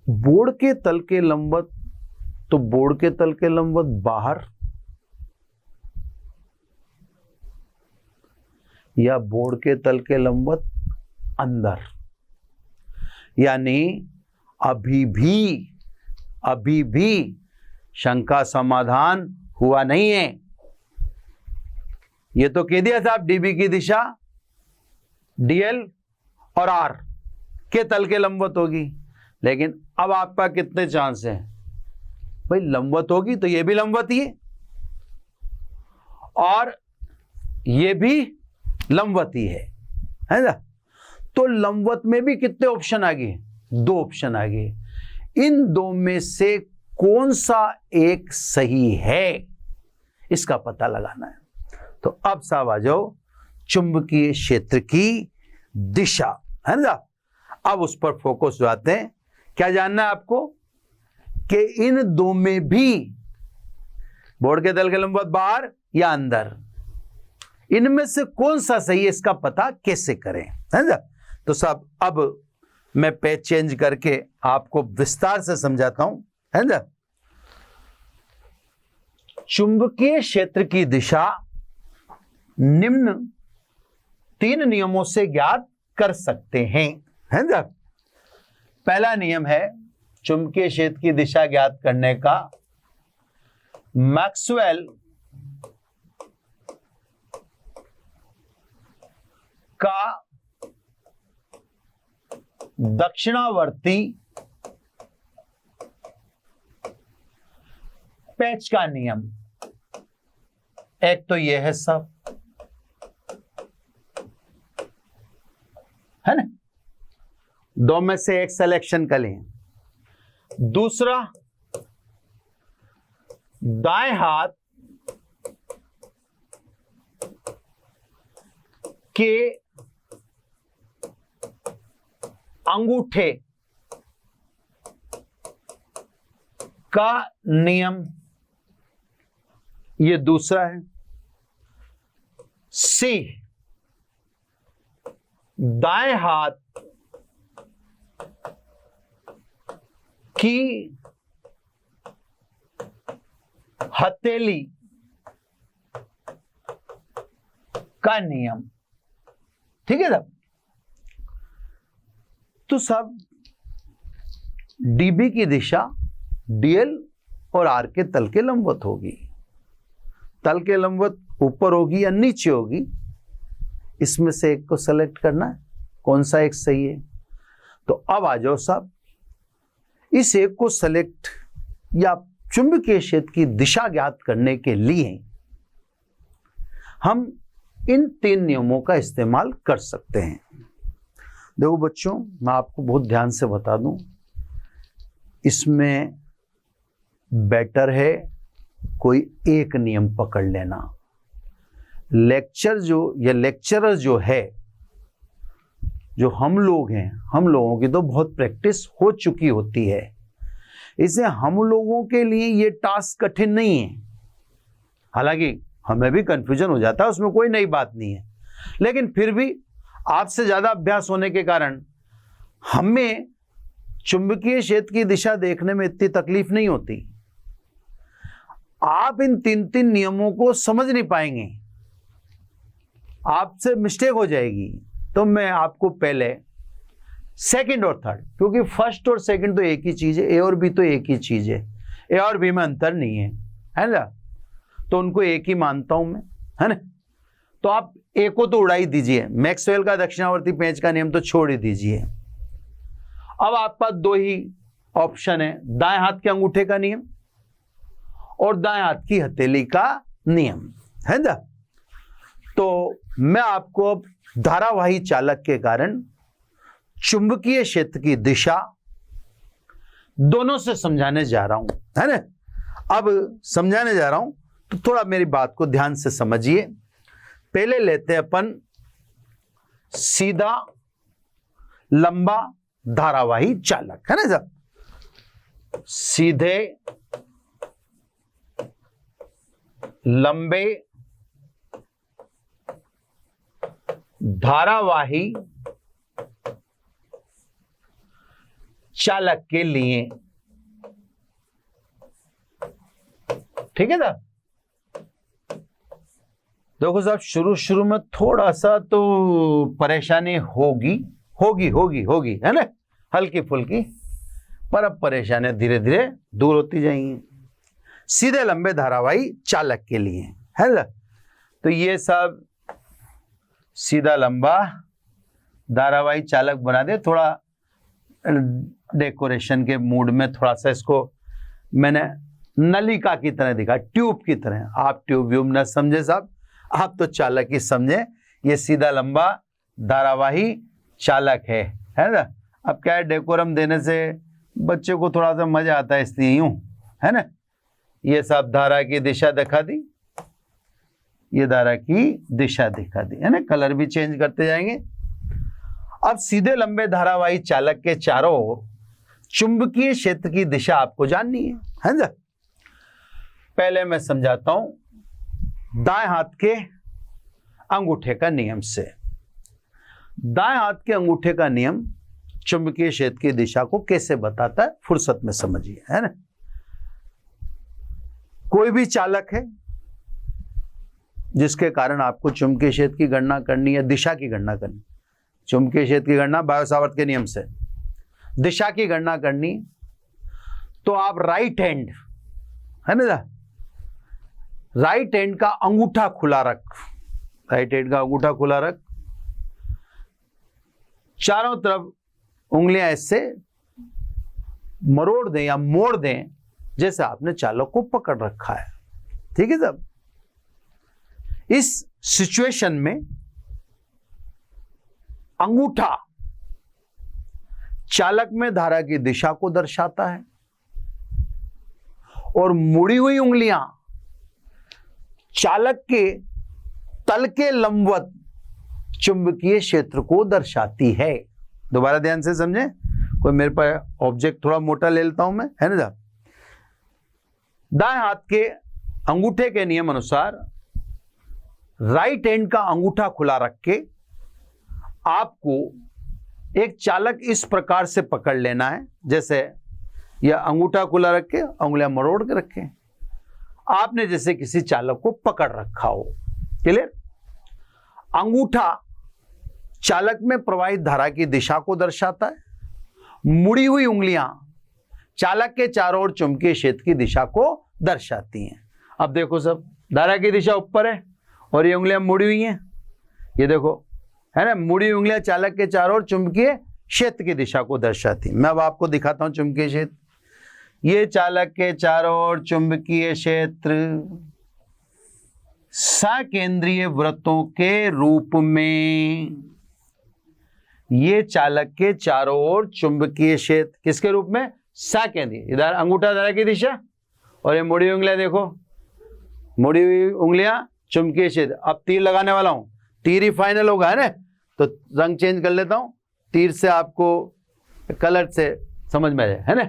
बोर्ड के तल के लंबवत तो बोर्ड के तल के लंबवत बाहर या बोर्ड के तल के लंबवत अंदर, यानी अभी भी शंका समाधान हुआ नहीं है। ये तो कह दिया था आप डीबी की दिशा डीएल और आर के तल के लंबवत होगी, लेकिन अब आपका कितने चांस हैं भाई? लंबवत होगी तो ये भी लंबवत ही है और ये भी लंबवत ही है ना? तो लंबवत में भी कितने ऑप्शन आ गए? 2 ऑप्शन आ गए। इन 2 में से कौन सा एक सही है, इसका पता लगाना है। तो अब साहब आ जाओ चुंबकीय क्षेत्र की दिशा, है ना? अब उस पर फोकस आते हैं। क्या जानना है आपको कि इन 2 में भी बोर्ड के तल के लंबवत बाहर या अंदर, इनमें से कौन सा सही है, इसका पता कैसे करें, है ना? तो साहब अब मैं पेज चेंज करके आपको विस्तार से समझाता हूं, है ना? चुंबकीय क्षेत्र की दिशा निम्न 3 नियमों से ज्ञात कर सकते हैं, है ना? पहला नियम है चुंबकीय क्षेत्र की दिशा ज्ञात करने का मैक्सवेल का दक्षिणावर्ती पैच का नियम। एक तो यह है सब, है ना? 2 में से एक सिलेक्शन कर लें। दूसरा, दाएं हाथ के अंगूठे का नियम, ये दूसरा है। सी, दाएं हाथ की हथेली का नियम। ठीक है साहब? तो सब डीबी की दिशा डीएल और आर के तल के लंबवत होगी। तल के लंबवत ऊपर होगी या नीचे होगी, इसमें से एक को सेलेक्ट करना है, कौन सा एक सही है। तो अब आ जाओ साहब, इस एक को सेलेक्ट या चुंबकीय क्षेत्र की दिशा ज्ञात करने के लिए हम इन 3 नियमों का इस्तेमाल कर सकते हैं। देखो बच्चों, मैं आपको बहुत ध्यान से बता दूं, इसमें बेटर है कोई एक नियम पकड़ लेना। लेक्चरर जो है, जो हम लोग हैं, हम लोगों की तो बहुत प्रैक्टिस हो चुकी होती है, इससे हम लोगों के लिए ये टास्क कठिन नहीं है। हालांकि हमें भी कंफ्यूजन हो जाता है, उसमें कोई नई बात नहीं है, लेकिन फिर भी आपसे ज्यादा अभ्यास होने के कारण हमें चुंबकीय क्षेत्र की दिशा देखने में इतनी तकलीफ नहीं होती। आप इन 3 नियमों को समझ नहीं पाएंगे, आपसे मिस्टेक हो जाएगी। तो मैं आपको पहले सेकंड और थर्ड, क्योंकि फर्स्ट और सेकंड तो एक ही चीज है, ए और बी तो एक ही चीज है, ए और बी में अंतर नहीं है ना? तो उनको एक ही मानता हूं मैं, है ना? तो आप ए को तो उड़ा ही दीजिए, मैक्सवेल का दक्षिणावर्ती पेंच का नियम तो छोड़ ही दीजिए। अब आपके पास 2 ही ऑप्शन है, दाएं हाथ के अंगूठे का नियम और दाएं हाथ की हथेली का नियम, है ना? तो मैं आपको अब धारावाही चालक के कारण चुंबकीय क्षेत्र की दिशा दोनों से समझाने जा रहा हूं, है ना? अब समझाने जा रहा हूं तो थोड़ा मेरी बात को ध्यान से समझिए। पहले लेते हैं अपन सीधा लंबा धारावाही चालक, है ना सर? सीधे लंबे धारावाही चालक के लिए ठीक है साहब। देखो साहब, शुरू में थोड़ा सा तो परेशानी होगी, है ना, हल्की फुल्की, पर अब परेशानियां धीरे धीरे दूर होती जाएंगी। सीधे लंबे धारावाही चालक के लिए, है ना, तो ये सब सीधा लंबा धारावाही चालक बना दे। थोड़ा डेकोरेशन के मूड में थोड़ा सा इसको मैंने नलिका की तरह दिखा, ट्यूब की तरह। आप ट्यूब व्यूब न समझे साहब, आप तो चालक ही समझे। ये सीधा लंबा धारावाही चालक है ना। अब क्या है, डेकोरम देने से बच्चे को थोड़ा सा मजा आता है, इसलिए यूं, है ना। ये सब धारा की दिशा दिखा दी, ये धारा की दिशा दिखा दी, है ना, कलर भी चेंज करते जाएंगे। अब सीधे लंबे धारावाही चालक के चारों ओर चुंबकीय क्षेत्र की दिशा आपको जाननी है ना। पहले मैं समझाता हूं दाएं हाथ के अंगूठे का नियम से। दाएं हाथ के अंगूठे का नियम चुंबकीय क्षेत्र की दिशा को कैसे बताता है, फुर्सत में समझिए, है ना। कोई भी चालक है जिसके कारण आपको चुंबकीय क्षेत्र की गणना करनी है, दिशा की गणना करनी। चुंबकीय क्षेत्र की गणना बायो-सावर्त के नियम से, दिशा की गणना करनी, तो आप राइट हैंड, है ना, राइट हैंड का अंगूठा खुला रख, राइट हैंड का अंगूठा खुला रख, चारों तरफ उंगलियां इससे मरोड़ दें या मोड़ दें जैसे आपने चालक को पकड़ रखा है, ठीक है साहब। इस सिचुएशन में अंगूठा चालक में धारा की दिशा को दर्शाता है और मुड़ी हुई उंगलियां चालक के तल के लंबवत चुंबकीय क्षेत्र को दर्शाती है। दोबारा ध्यान से समझे, कोई मेरे पास ऑब्जेक्ट थोड़ा मोटा ले लेता हूं मैं, है ना। दाएं हाथ के अंगूठे के नियम अनुसार राइट हैंड का अंगूठा खुला रख के आपको एक चालक इस प्रकार से पकड़ लेना है, जैसे यह अंगूठा खुला रख के उंगलियां मरोड़ के रखें, आपने जैसे किसी चालक को पकड़ रखा हो। क्लियर। अंगूठा चालक में प्रवाहित धारा की दिशा को दर्शाता है, मुड़ी हुई उंगलियां चालक के चारों ओर चुंबकीय क्षेत्र की दिशा को दर्शाती हैं। अब देखो सब, धारा की दिशा ऊपर है और ये उंगलियां मुड़ी हुई हैं, ये देखो, है ना, मुड़ी उंगलियां चालक के चारों ओर चुंबकीय क्षेत्र की दिशा को दर्शाती हैं। मैं अब आपको दिखाता हूं चुंबकीय क्षेत्र। ये चालक के चारों ओर चुंबकीय क्षेत्र सकेंद्रीय वृत्तों के रूप में, ये चालक के चारों ओर चुंबकीय क्षेत्र किसके रूप में, सकेंद्रीय। इधर अंगूठा धारा की दिशा और ये मुड़ी उंगलियां देखो, मुड़ी हुई उंगलियां चुंबकीय क्षेत्र। अब तीर लगाने वाला हूं, तीर ही फाइनल होगा, है ना, तो रंग चेंज कर लेता हूं, तीर से आपको कलर से समझ में आ जाए, है ना।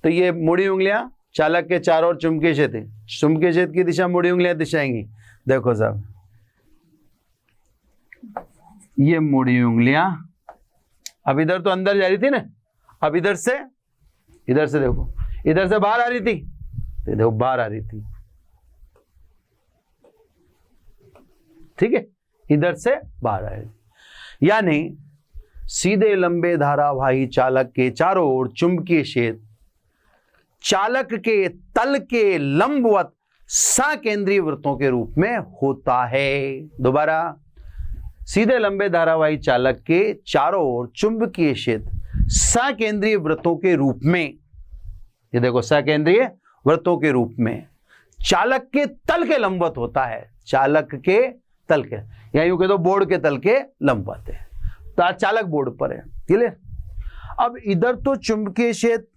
तो ये मुड़ी उंगलियां चालक के चारों ओर चुंबकीय क्षेत्र, चुंबकीय क्षेत्र की दिशा मुड़ी उंगलियां दिशाएंगी। देखो साहब, ये मुड़ी उंगलियां अब इधर तो अंदर जा रही थी ना, अब इधर से देखो, इधर से बाहर आ रही थी, तो देखो बाहर आ रही थी, ठीक है, इधर से बाहर आ रही थी। यानी सीधे लंबे धारावाही चालक के चारों ओर चुंबकीय क्षेत्र चालक के तल के लंबवत सकेंद्रीय वृत्तों के रूप में होता है। दोबारा, सीधे लंबे धारावाही चालक के चारों ओर चुंबकीय क्षेत्र सकेंद्रीय वृत्तों के रूप में, ये देखो, सकेंद्रीय वृत्तों के रूप में चालक के तल के लंबवत होता है, चालक के तल के, या यूं कह दो बोर्ड के तल के लंबवत है, तो चालक बोर्ड पर है। क्लियर। अब इधर तो चुंबकीय क्षेत्र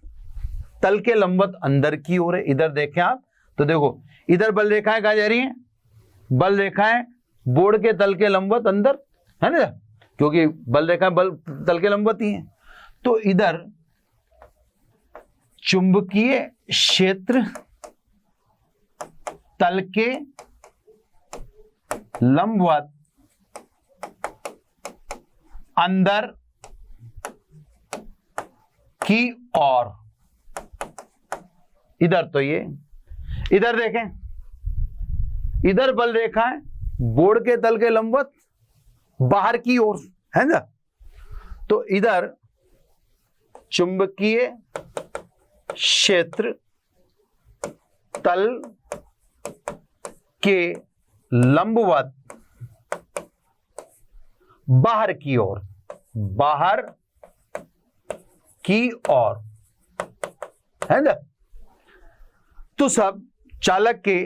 तल के लंबवत अंदर की ओर है, इधर देखें आप तो देखो, इधर बल रेखाएं कहां जा रही हैं, बल रेखाएं बोर्ड के तल के लंबवत अंदर, है ना, क्योंकि बल रेखाएं बल तल के लंबवत ही हैं। तो इधर चुंबकीय क्षेत्र तल के लंबवत अंदर की ओर, इधर तो ये, इधर देखें इधर बल रेखा है बोर्ड के तल के लंबवत बाहर की ओर, है ना। तो इधर चुंबकीय क्षेत्र तल के लंबवत बाहर की ओर, बाहर की ओर, है ना। तो सब चालक के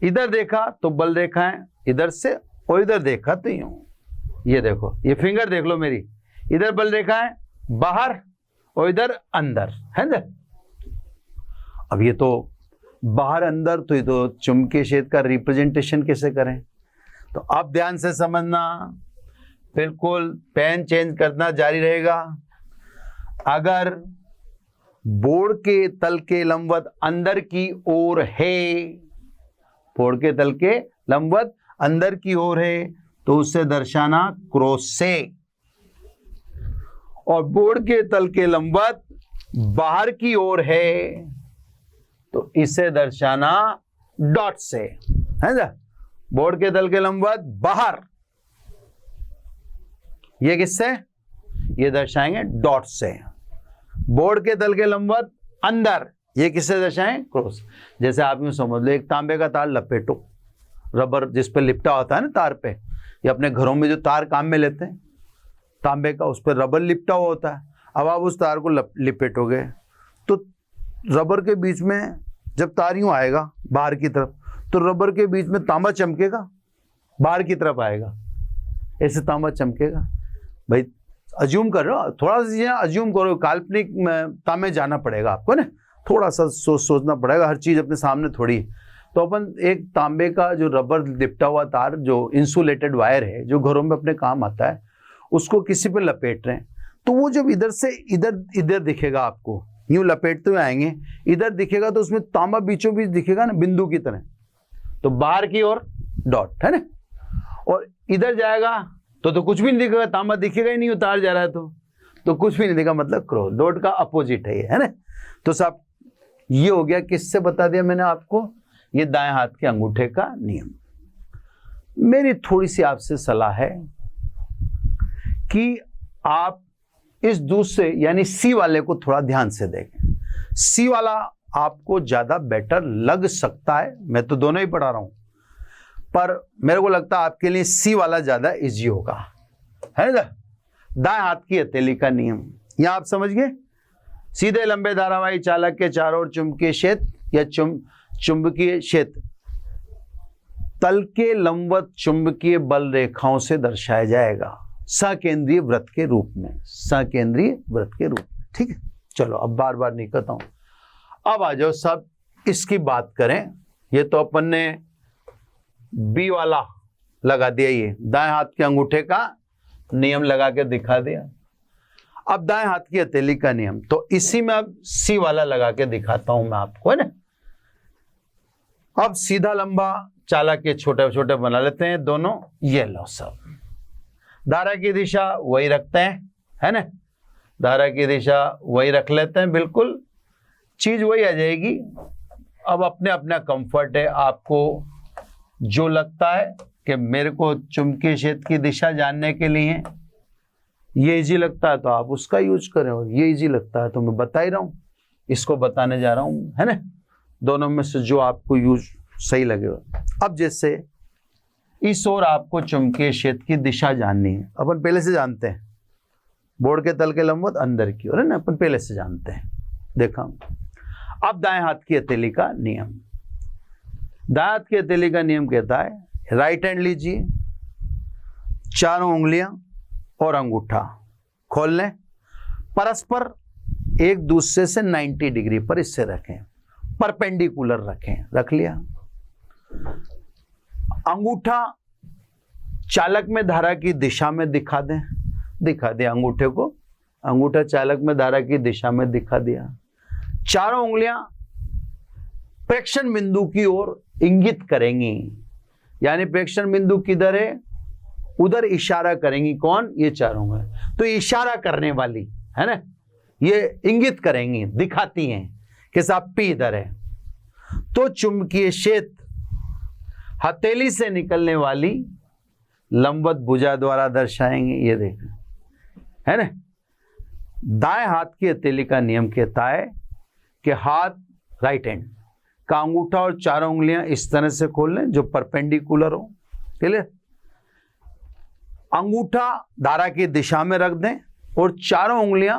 इधर देखा तो बल रेखा है इधर से, और इधर देखा तो यूं, ये देखो, ये फिंगर देख लो मेरी, इधर बल रेखा है बाहर और इधर अंदर, है ना। अब ये तो बाहर अंदर, तो ये तो चुंबकीय क्षेत्र का रिप्रेजेंटेशन कैसे करें, तो आप ध्यान से समझना, बिल्कुल पेन चेंज करना जारी रहेगा। अगर बोर्ड के तल के लंबवत अंदर की ओर है, बोर्ड के तल के लंबवत अंदर की ओर है, तो उसे दर्शाना क्रॉस से, और बोर्ड के तल के लंबवत बाहर की ओर है तो इसे दर्शाना डॉट से, है ना। बोर्ड के तल के लंबवत बाहर, ये किससे, ये दर्शाएंगे डॉट से। बोर्ड के तल के लंबवत अंदर, ये किससे दर्शाएं, क्रॉस। जैसे आप यूं समझ लो, एक तांबे का तार लपेटो, रबर जिस पे लिपटा होता है ना तार पे, या अपने घरों में जो तार काम में लेते हैं तांबे का, उस पर रबर लिपटा हुआ होता है। अब आप उस तार को लिपेटोगे तो रबर के बीच में जब तार यूं आएगा बाहर की तरफ, तो रबर के बीच में तांबा चमकेगा, बाहर की तरफ आएगा, ऐसे तांबा चमकेगा। भाई अज्यूम कर रहे हो, थोड़ा सा अज्यूम करो, काल्पनिक तांबे जाना पड़ेगा आपको ना, थोड़ा सा सोचना पड़ेगा, हर चीज अपने सामने थोड़ी। तो अपन एक तांबे का जो रबर लिपटा हुआ तार, जो इंसुलेटेड वायर है, जो घरों में अपने काम आता है, उसको किसी पे लपेट रहे हैं, तो वो जब इधर से इधर दिखेगा आपको, यूं लपेटते हुए आएंगे, इधर दिखेगा तो उसमें तांबा बीचों बीच दिखेगा ना, बिंदु की तरह, तो बाहर की ओर डॉट, है ना। और इधर जाएगा तो कुछ भी नहीं दिखेगा, तांबा दिखेगा ही नहीं, उतार जा रहा है तो कुछ भी नहीं दिखेगा, मतलब क्रॉस, डॉट का अपोजिट है ये, है ना। तो साहब ये हो गया, किससे बता दिया मैंने आपको, ये दाएं हाथ के अंगूठे का नियम। मेरी थोड़ी सी आपसे सलाह है कि आप इस दूसरे यानी सी वाले को थोड़ा ध्यान से देखें। सी वाला आपको ज्यादा बेटर लग सकता है, मैं तो दोनों ही पढ़ा रहा हूं, पर मेरे को लगता है आपके लिए सी वाला ज्यादा इजी होगा, है ना। दाएं हाथ की हथेली का नियम यहां आप समझ गए। सीधे लंबे धारावाही चालक के चारों ओर चुंबकीय क्षेत्र या चुंबकीय क्षेत्र तल के लंबवत चुंबकीय बल रेखाओं से दर्शाया जाएगा, सकेंद्रीय वृत्त के रूप में, सकेंद्रीय वृत्त के रूप में, ठीक है। चलो अब बार बार नहीं कहता हूं, अब आ जाओ सब इसकी बात करें। ये तो अपन ने बी वाला लगा दिया, ये दाएं हाथ के अंगूठे का नियम लगा के दिखा दिया। अब दाएं हाथ की हथेली का नियम, तो इसी में अब सी वाला लगा के दिखाता हूं मैं आपको, है ना। अब सीधा लंबा चालक के छोटे छोटे बना लेते हैं दोनों, ये लो सब, धारा की दिशा वही रखते हैं, है ना, धारा की दिशा वही रख लेते हैं, बिल्कुल चीज वही आ जाएगी। अब अपने अपना कंफर्ट है, आपको जो लगता है कि मेरे को चुंबकीय क्षेत्र की दिशा जानने के लिए ये इजी लगता है तो आप उसका यूज करें, और ये इजी लगता है तो मैं बता ही रहा हूं, इसको बताने जा रहा हूं, है ना। दोनों में से जो आपको यूज सही लगेगा। अब जैसे इस ओर आपको चुंबकीय क्षेत्र की दिशा जाननी है, अपन पहले से जानते हैं, बोर्ड के तल के लंबवत अंदर की ओर, है ना, अपन पहले से जानते हैं, देखा। अब दाएं हाथ की हथेली का नियम, दाएं हाथ की हथेली का नियम कहता है राइट हैंड लीजिए, चारों उंगलियां और अंगूठा खोल लें, परस्पर एक दूसरे से 90 डिग्री पर इससे रखें, परपेंडिकुलर रखें, रख लिया। अंगूठा चालक में धारा की दिशा में दिखा दें, दिखा दिया अंगूठे को, अंगूठा चालक में धारा की दिशा में दिखा दिया। चारों उंगलियां प्रेक्षण बिंदु की ओर इंगित करेंगी, यानी प्रेक्षण बिंदु किधर है उधर इशारा करेंगी, कौन, ये चारों उंगलियां, तो इशारा करने वाली, है ना, ये इंगित करेंगी, दिखाती हैं कि साहब पी इधर है। तो चुंबकीय क्षेत्र हथेली से निकलने वाली लंबवत भुजा द्वारा दर्शाएंगे। ये देखें, है ना। दाएं हाथ की हथेली का नियम कहता है कि हाथ, राइट हैंड का अंगूठा और चारों उंगलियां इस तरह से खोल लें जो परपेंडिकुलर हो। क्लियर। अंगूठा धारा की दिशा में रख दें और चारों उंगलियां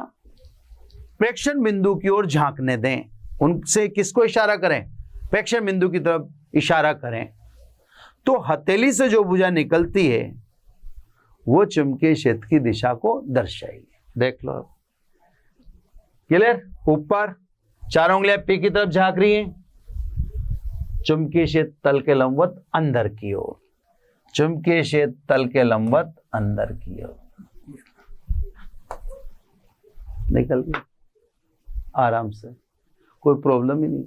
प्रेक्षण बिंदु की ओर झांकने दें। उनसे किसको इशारा करें? प्रेक्षण बिंदु की तरफ इशारा करें। तो हथेली से जो भुजा निकलती है वो चुंबकीय क्षेत्र की दिशा को दर्शाएगी। देख लो। क्लियर। ऊपर चारों उंगलियां पी की तरफ झांक रही हैं, चुंबकीय क्षेत्र तल के लंबवत अंदर की ओर, चुंबकीय क्षेत्र तल के लंबवत अंदर की ओर। निकल गई आराम से, कोई प्रॉब्लम ही नहीं।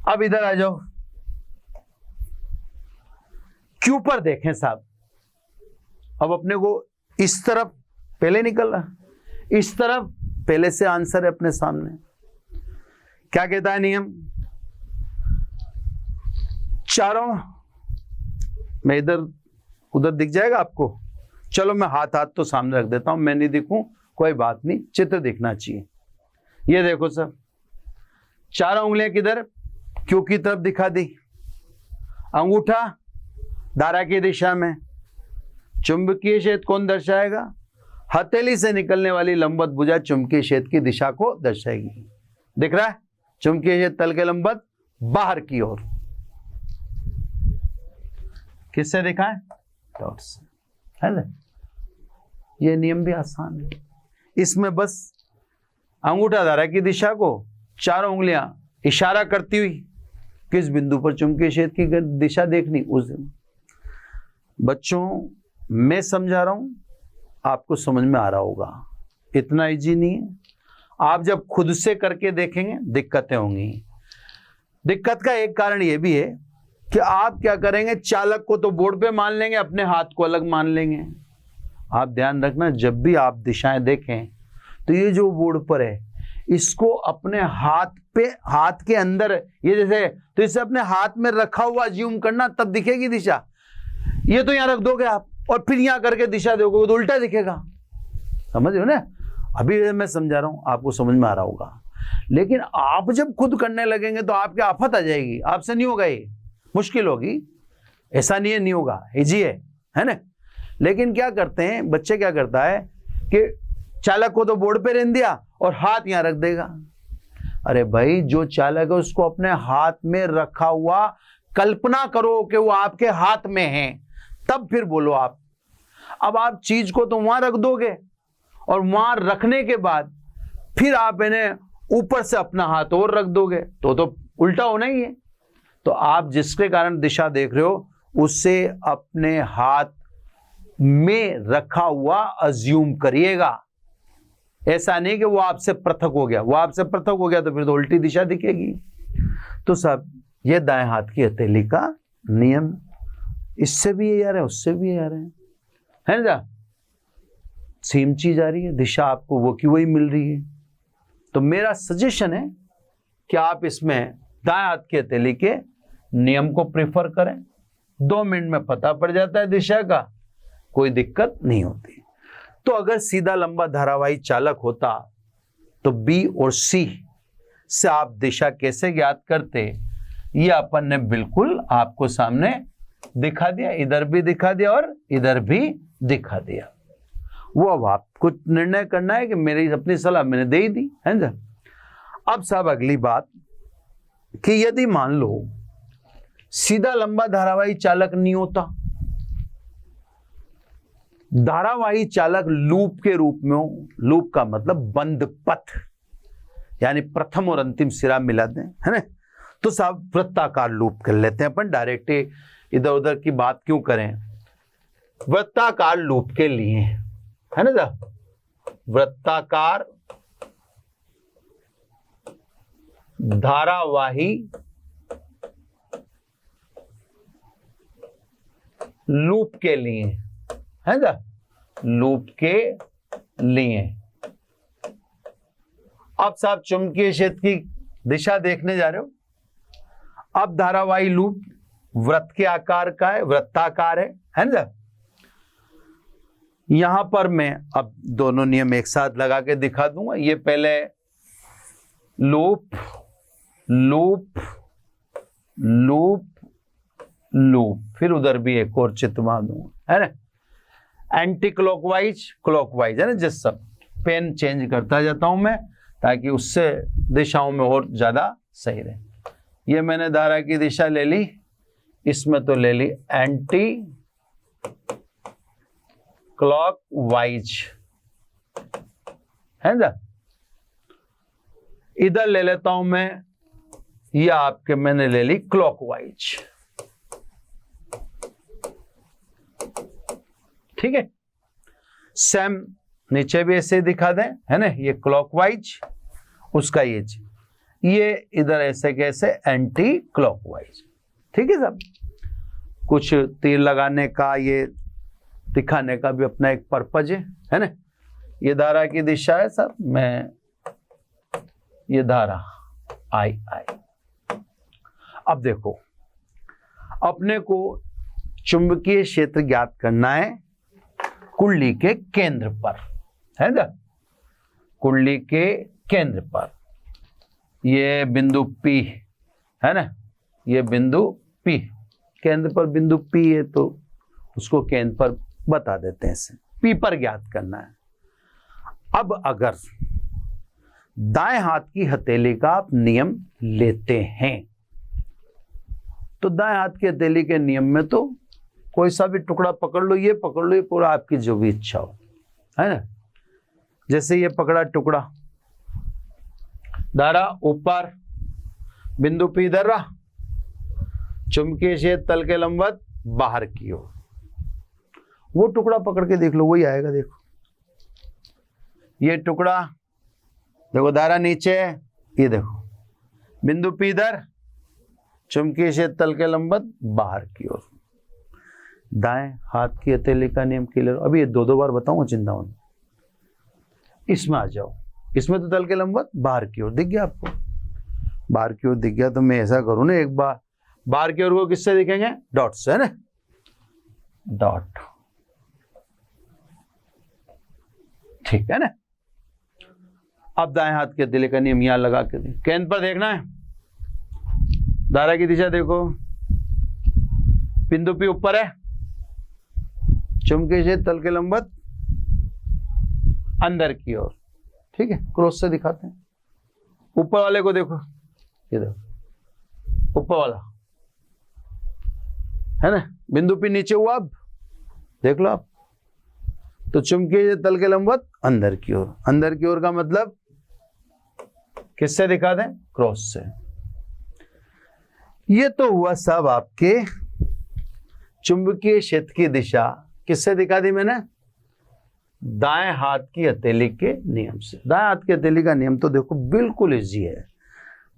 अब इधर आ जाओ, क्यू पर देखें साहब। अब अपने को इस तरफ पहले निकल रहा, इस तरफ पहले से आंसर है अपने सामने। क्या कहता है नियम? चारों मैं इधर उधर दिख जाएगा आपको। चलो मैं हाथ तो सामने रख देता हूं, मैं नहीं दिखूं कोई बात नहीं, चित्र दिखना चाहिए। ये देखो सर, चारों उंगलियां किधर? क्यू की तरफ दिखा दी। अंगूठा धारा की दिशा में। चुंबकीय क्षेत्र कौन दर्शाएगा? हथेली से निकलने वाली लंबवत भुजा चुंबकीय क्षेत्र की दिशा को दर्शाएगी। दिख रहा है? चुंबकीय क्षेत्र तल के लंबवत बाहर की ओर। किससे दिखाएं? डॉट से, है ना। ये नियम भी आसान है। इसमें बस अंगूठा धारा की दिशा को चारों उंगलियां इशारा करती हुई किस बिंदु पर चुंबकीय क्षेत्र की दिशा देखनी उस दिन। बच्चों मैं समझा रहा हूं, आपको समझ में आ रहा होगा। इतना इजी नहीं है। आप जब खुद से करके देखेंगे दिक्कतें होंगी। दिक्कत का एक कारण यह भी है कि आप क्या करेंगे, चालक को तो बोर्ड पे मान लेंगे, अपने हाथ को अलग मान लेंगे। आप ध्यान रखना, जब भी आप दिशाएं देखें तो ये जो बोर्ड पर है इसको अपने हाथ पे, हाथ के अंदर ये जैसे, तो इसे अपने हाथ में रखा हुआ ज्यूम करना, तब दिखेगी दिशा। ये तो यहां रख दोगे आप और फिर यहां करके दिशा देखोगे तो उल्टा दिखेगा। समझ रहे हो ना? अभी मैं समझा रहा हूं, आपको समझ में आ रहा होगा। लेकिन आप जब खुद करने लगेंगे तो आपकी आफत आ जाएगी। आपसे नहीं होगा, ये मुश्किल होगी। ऐसा नहीं है, नहीं होगा, इजी है ना। लेकिन क्या करते हैं बच्चे, क्या करता है कि चालक को तो बोर्ड पे रहने दिया और हाथ यहां रख देगा। अरे भाई, जो चालक है उसको अपने हाथ में रखा हुआ कल्पना करो कि वो आपके हाथ में है, तब फिर बोलो आप। अब आप चीज को तो वहां रख दोगे और वहां रखने के बाद फिर आप इन्हें ऊपर से अपना हाथ और रख दोगे तो उल्टा होना ही है। तो आप जिसके कारण दिशा देख रहे हो उससे अपने हाथ में रखा हुआ अज्यूम करिएगा। ऐसा नहीं कि वो आपसे पृथक हो गया। वो आपसे पृथक हो गया तो फिर तो उल्टी दिशा दिखेगी। तो सब ये दाएं हाथ की हथेली का नियम, इससे भी ये आ रहा है, उससे भी ये आ रहा है ना। सेम चीज आ रही है, दिशा आपको वो की वही मिल रही है। तो मेरा सजेशन है कि आप इसमें दाएं हाथ की हथेली के नियम को प्रेफर करें। 2 मिनट में पता पड़ जाता है दिशा का, कोई दिक्कत नहीं होती। तो अगर सीधा लंबा धारावाही चालक होता तो बी और सी से आप दिशा कैसे ज्ञात करते, ये अपन ने बिल्कुल आपको सामने दिखा दिया। इधर भी दिखा दिया और इधर भी दिखा दिया। वो अब आपको निर्णय करना है कि मेरी अपनी सलाह मैंने दे ही दी, है ना। अब साहब अगली बात कि यदि मान लो सीधा लंबा धारावाही चालक नहीं होता, धारावाही चालक लूप के रूप में हो। लूप का मतलब बंद पथ, यानी प्रथम और अंतिम सिरा मिला दें, है ना। तो साहब वृत्ताकार लूप कर लेते हैं अपन, डायरेक्ट इधर उधर की बात क्यों करें। वृत्ताकार लूप के लिए, है ना साहब, वृत्ताकार धारावाही लूप के लिए, है ना, लूप के लिए। अब साहब चुंबकीय क्षेत्र की दिशा देखने जा रहे हो। अब धारावाही लूप वृत्त के आकार का है, वृत्ताकार है ना। यहां पर मैं अब दोनों नियम एक साथ लगा के दिखा दूंगा। ये पहले लूप लूप लूप लूप, फिर उधर भी एक और चित्र बना दूंगा, है ना। एंटी क्लॉकवाइज क्लॉकवाइज, है ना। जिस सब पेन चेंज करता जाता हूं मैं, ताकि उससे दिशाओं में और ज्यादा सही रहे। ये मैंने धारा की दिशा ले ली, इसमें तो ले ली एंटी क्लॉकवाइज, है ना। इधर ले लेता हूं मैं, ये आपके मैंने ले ली क्लॉकवाइज, ठीक है। सेम नीचे भी ऐसे दिखा दें, है ना। ये क्लॉकवाइज, उसका ये इधर ऐसे कैसे एंटी क्लॉकवाइज, ठीक है सब। कुछ तीर लगाने का, ये दिखाने का भी अपना एक पर्पज है ना। ये धारा की दिशा है सब, मैं ये धारा आई। अब देखो, अपने को चुंबकीय क्षेत्र ज्ञात करना है कुंडली के केंद्र पर, है ना। कुंडली के केंद्र पर ये बिंदु P है ना, ये बिंदु P, केंद्र पर बिंदु P है तो उसको केंद्र पर बता देते हैं, इसे P पर ज्ञात करना है। अब अगर दाएं हाथ की हथेली का आप नियम लेते हैं, तो दाएं हाथ की हथेली के नियम में तो कोई सा भी टुकड़ा पकड़ लो, ये पकड़ लो, ये पूरा आपकी जो भी इच्छा हो, है ना। जैसे ये पकड़ा टुकड़ा, धारा ऊपर, बिंदु P इधर रहा, चुंबकीय क्षेत्र तल के लंबवत बाहर की ओर। वो टुकड़ा पकड़ के देख लो, वही आएगा। देखो ये टुकड़ा, देखो धारा नीचे है, ये देखो बिंदु P इधर, चुंबकीय क्षेत्र तल के लंबवत बाहर की ओर। दाएं हाथ की हथेली का नियम क्लियर। अभी ये दो बार बताऊंगा, चिंता मत। इसमें आ जाओ, इसमें तो तल के लंबवत बाहर की ओर दिख गया आपको, बाहर की ओर दिख गया। तो मैं ऐसा करूं ना, एक बार बाहर की ओर को किससे दिखेंगे, डॉट से, है ना, डॉट, ठीक है ना। अब दाएं हाथ के हथेली का नियम यहां लगा के केंद्र पर देखना है, धारा की दिशा देखो, बिंदु P ऊपर है, चुंबकीय क्षेत्र तल के लंबवत अंदर की ओर, ठीक है। क्रॉस से दिखाते हैं। ऊपर वाले को देखो, ये देखो ऊपर वाला, है ना। बिंदु P नीचे हुआ, अब देख लो आप, तो चुंबकीय तल के लंबवत अंदर की ओर। अंदर की ओर का मतलब किससे दिखा दें, क्रॉस से। ये तो हुआ सब आपके चुंबकीय क्षेत्र की दिशा किससे दिखा दी मैंने, दाएं हाथ की हथेली के नियम से। दाएं हाथ की हथेली का नियम तो देखो बिल्कुल इजी है।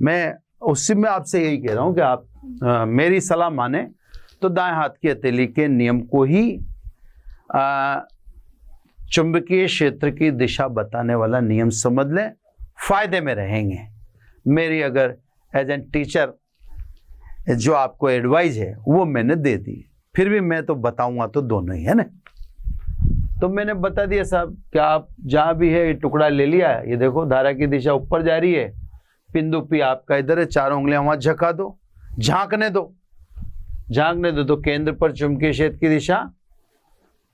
मैं उसी में आपसे यही कह रहा हूं कि आप मेरी सलाह माने तो दाएं हाथ की हथेली के नियम को ही चुंबकीय क्षेत्र की दिशा बताने वाला नियम समझ लें, फायदे में रहेंगे। मेरी अगर एज एन टीचर जो आपको एडवाइस है वो मैंने दे दी, फिर भी मैं तो बताऊंगा तो दोनों ही, है ना। तो मैंने बता दिया साहब कि आप जहां भी है ये टुकड़ा ले लिया है, ये देखो धारा की दिशा ऊपर जा रही है, बिंदु P आपका इधर है, चारों उंगलियां वहां झका दो, झांकने दो तो केंद्र पर चुंबकीय क्षेत्र की दिशा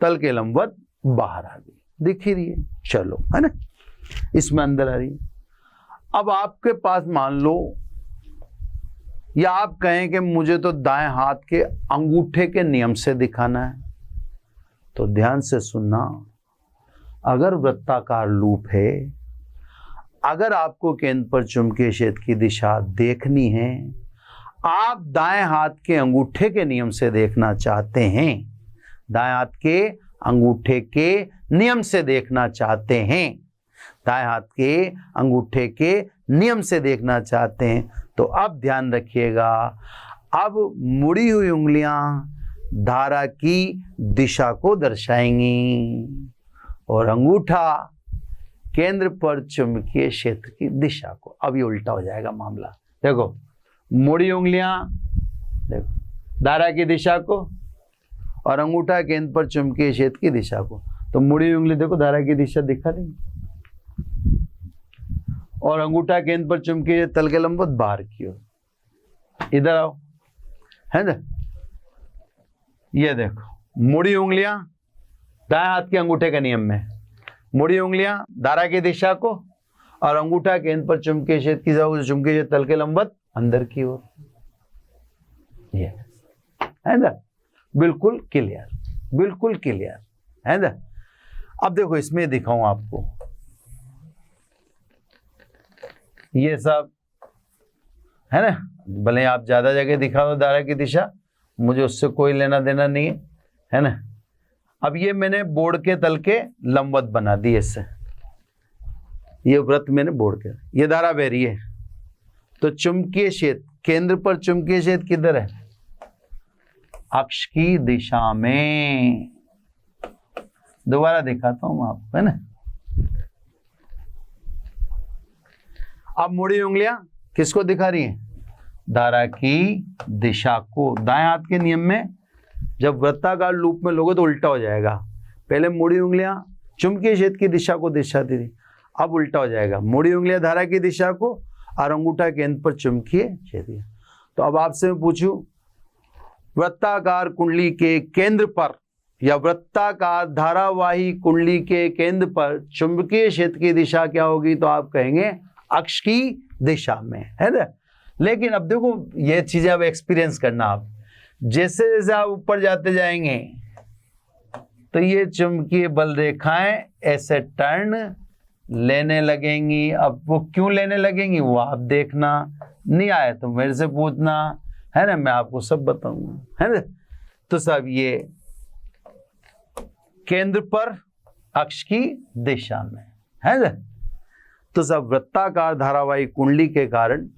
तल के लंबवत बाहर आ गई, दिख ही रही है, चलो, है ना, इसमें अंदर आ रही है। अब आपके पास मान लो, या आप कहें कि मुझे तो दाएं हाथ के अंगूठे के नियम से दिखाना है, तो ध्यान से सुनना। अगर वृत्ताकार लूप है, अगर आपको केंद्र पर चुंबकीय क्षेत्र की दिशा देखनी है, आप दाएं हाथ के अंगूठे के नियम से देखना चाहते हैं, दाएं हाथ के अंगूठे के नियम से देखना चाहते हैं, दाएं हाथ के अंगूठे के नियम से देखना चाहते हैं, तो अब ध्यान रखिएगा, अब मुड़ी हुई उंगलियां धारा की दिशा को दर्शाएंगी और अंगूठा केंद्र पर चुंबकीय क्षेत्र की दिशा को। अब ये उल्टा हो जाएगा मामला। देखो मुड़ी उंगलियां, देखो धारा की दिशा को और अंगूठा केंद्र पर चुंबकीय क्षेत्र की दिशा को। तो मुड़ी उंगली देखो धारा की दिशा दिखा रही और अंगूठा केंद्र पर चुंबकीय तल के लंबवत बाहर की ओर। इधर आओ, है ना, ये देखो मुड़ी उंगलियां दाएं हाथ के अंगूठे के नियम में, मुड़ी उंगलियां धारा की दिशा को और अंगूठा केंद्र पर चुंबकीय क्षेत्र की दिशा को, चुंबकीय तल के लंबवत अंदर की ओर। ये है ना, बिल्कुल क्लियर, बिल्कुल क्लियर, है ना। अब देखो इसमें दिखाऊं आपको, ये सब है ना, भले आप ज्यादा जगह दिखा दो धारा की दिशा, मुझे उससे कोई लेना देना नहीं है ना। अब ये मैंने बोर्ड के तल के लंबवत बना दी, इससे ये व्रत मैंने बोर्ड के, ये धारा बह रही है। तो चुंबकीय क्षेत्र केंद्र पर चुंबकीय क्षेत्र किधर है? अक्ष की दिशा में। दोबारा दिखाता हूं आपको, है ना। अब मुड़ी उंगलियां किसको दिखा रही हैं? धारा की दिशा को। दाएं हाथ के नियम में जब वृत्ताकार लूप में लोगे तो उल्टा हो जाएगा। पहले मुड़ी उंगलियां चुंबकीय क्षेत्र की दिशा को दिखाती थी, अब उल्टा हो जाएगा। मुड़ी उंगलियां धारा की दिशा को और अंगूठा केंद्र पर चुंबकीय क्षेत्र। तो अब आपसे मैं पूछूं, वृत्ताकार कुंडली के केंद्र पर या वृत्ताकार धारावाही कुंडली के केंद्र पर चुंबकीय क्षेत्र की दिशा क्या होगी? तो आप कहेंगे अक्ष की दिशा में, है ना। लेकिन अब देखो ये चीजें अब एक्सपीरियंस करना आप, जैसे जैसे आप ऊपर जाते जाएंगे तो ये चुंबकीय बल रेखाएं ऐसे टर्न लेने लगेंगी। अब वो क्यों लेने लगेंगी वो आप देखना, नहीं आए तो मेरे से पूछना, है ना, मैं आपको सब बताऊंगा, है ना। तो सब ये केंद्र पर अक्ष की दिशा में, है ना। तो सब वृत्ताकार धारावाही कुंडली के कारण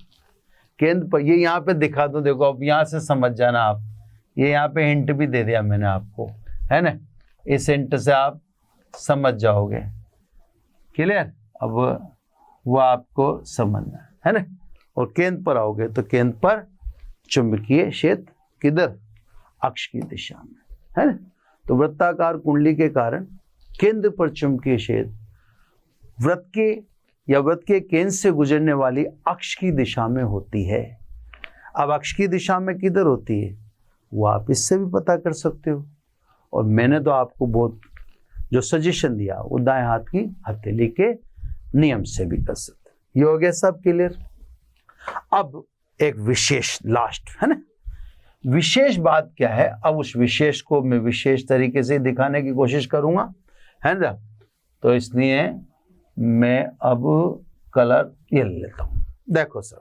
केंद्र पर, ये यहाँ पे दिखा दो, देखो अब यहाँ से समझ जाना आप, ये यहाँ पे हिंट भी दे दिया मैंने आपको, है ना। इस हिंट से आप समझ जाओगे, क्लियर। अब वो आपको समझना है ना। और केंद्र पर आओगे तो केंद्र पर चुंबकीय क्षेत्र किधर? अक्ष की दिशा में, है ना। तो वृत्ताकार कुंडली के कारण केंद्र पर चुंबकीय क्षेत्र वृत्त के या वृत्त के केंद्र से गुजरने वाली अक्ष की दिशा में होती है। अब अक्ष की दिशा में किधर होती है वो आप इससे भी पता कर सकते हो, और मैंने तो आपको बहुत जो सजेशन दिया वो दाएं हाथ की हथेली के नियम से भी कर सकते। ये हो गया सब क्लियर। अब एक विशेष लास्ट, है ना, विशेष बात क्या है, अब उस विशेष को मैं विशेष तरीके से दिखाने की कोशिश करूंगा, है ना। तो इसलिए मैं अब कलर ये ले लेता हूं। देखो सर,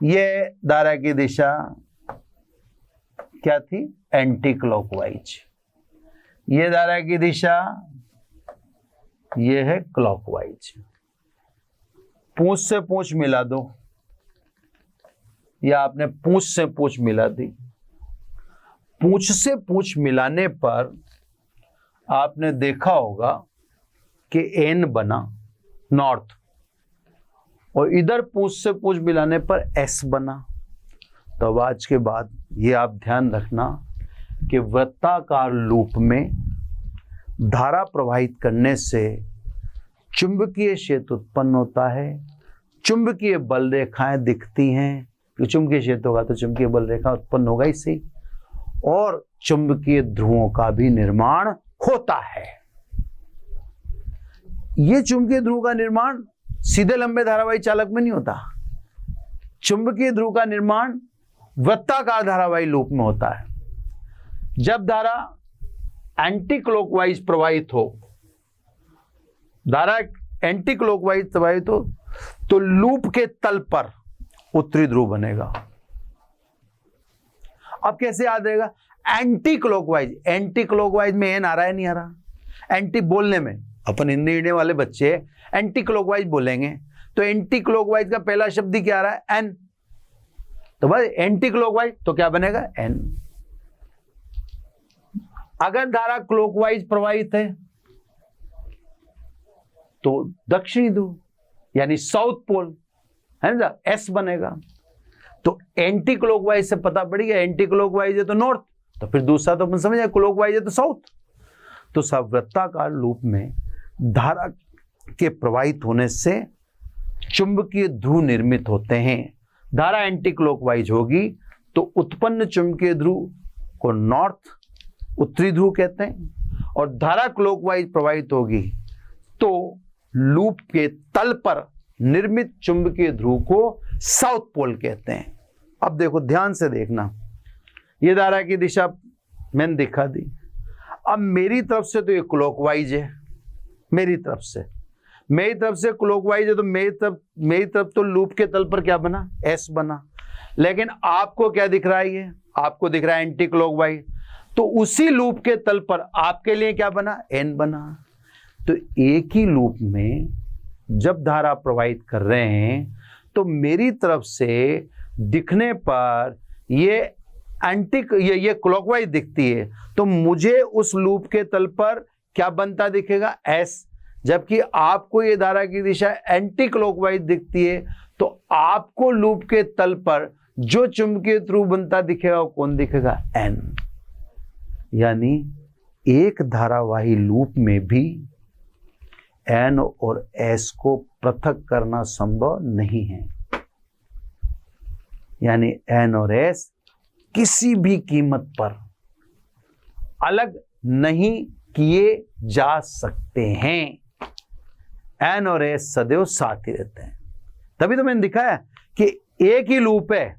ये धारा की दिशा क्या थी? Anti clockwise. ये धारा की दिशा ये है क्लॉकवाइज। पूंछ से पूंछ मिला दो, या आपने पूंछ से पूंछ मिला दी। पूंछ से पूंछ मिलाने पर आपने देखा होगा कि एन बना नॉर्थ, और इधर पूंछ से पूंछ मिलाने पर एस बना। तो आज के बाद ये आप ध्यान रखना कि वृत्ताकार लूप में धारा प्रवाहित करने से चुंबकीय क्षेत्र उत्पन्न होता है, चुंबकीय बल रेखाएं दिखती हैं, चुंबकीय क्षेत्र होगा तो चुंबकीय बल रेखा उत्पन्न होगा इससे, और चुंबकीय ध्रुवों का भी निर्माण होता है। ये चुंबकीय ध्रुव का निर्माण सीधे लंबे धारावाही चालक में नहीं होता। चुंबकीय ध्रुव का निर्माण वृत्ताकार धारावाही लूप में होता है। जब धारा एंटी क्लॉकवाइज प्रवाहित हो, धारा एंटी क्लॉकवाइज प्रवाहित हो तो लूप के तल पर उत्तरी ध्रुव बनेगा। अब कैसे याद रहेगा? एंटी क्लॉकवाइज, एंटी क्लॉकवाइज में एन आ रहा है नहीं आ रहा? एंटी बोलने में अपन हिंदी वाले बच्चे एंटी क्लॉकवाइज बोलेंगे तो एंटी क्लॉकवाइज का पहला शब्द ही क्या आ रहा है? एन। तो भाई एंटी क्लॉकवाइज तो क्या बनेगा? एन। अगर धारा क्लॉकवाइज प्रवाहित है तो दक्षिणी ध्रुव यानी साउथ पोल, है ना, एस बनेगा। तो एंटी क्लॉकवाइज से पता पड़ गया, एंटी क्लॉकवाइज है तो नॉर्थ, तो फिर दूसरा तो अपन समझ जाए क्लॉकवाइज है तो साउथ। तो सावृत्ताकार लूप में धारा के प्रवाहित होने से चुंबकीय ध्रुव निर्मित होते हैं। धारा एंटी क्लॉकवाइज होगी तो उत्पन्न चुंबकीय ध्रुव को नॉर्थ, उत्तरी ध्रुव कहते हैं, और धारा क्लॉकवाइज प्रवाहित होगी तो लूप के तल पर निर्मित चुंबकीय ध्रुव को साउथ पोल कहते हैं। अब देखो, ध्यान से देखना, ये धारा की दिशा मैंने दिखा दी। अब मेरी तरफ से तो ये क्लॉकवाइज है, मेरी तरफ से क्लॉकवाइज है, तो मेरी तरफ तो लूप के तल पर क्या बना, एस बना। लेकिन आपको क्या दिख रहा है, ये आपको दिख रहा है एंटी क्लॉकवाइज, तो उसी लूप के तल पर आपके लिए क्या बना, एन बना। तो एक ही लूप में जब धारा प्रवाहित कर रहे हैं तो मेरी तरफ से दिखने पर ये ये क्लॉकवाइज दिखती है, तो मुझे उस लूप के तल पर क्या बनता दिखेगा, एस। जबकि आपको ये धारा की दिशा एंटी क्लॉकवाइज दिखती है, तो आपको लूप के तल पर जो चुंबकीय ध्रुव बनता दिखेगा वो कौन दिखेगा, एन। यानी एक धारावाही लूप में भी एन और एस को पृथक करना संभव नहीं है। यानी एन और एस किसी भी कीमत पर अलग नहीं किए जा सकते हैं। एन और एस सदैव साथ ही रहते हैं। तभी तो मैंने दिखाया कि एक ही लूप है,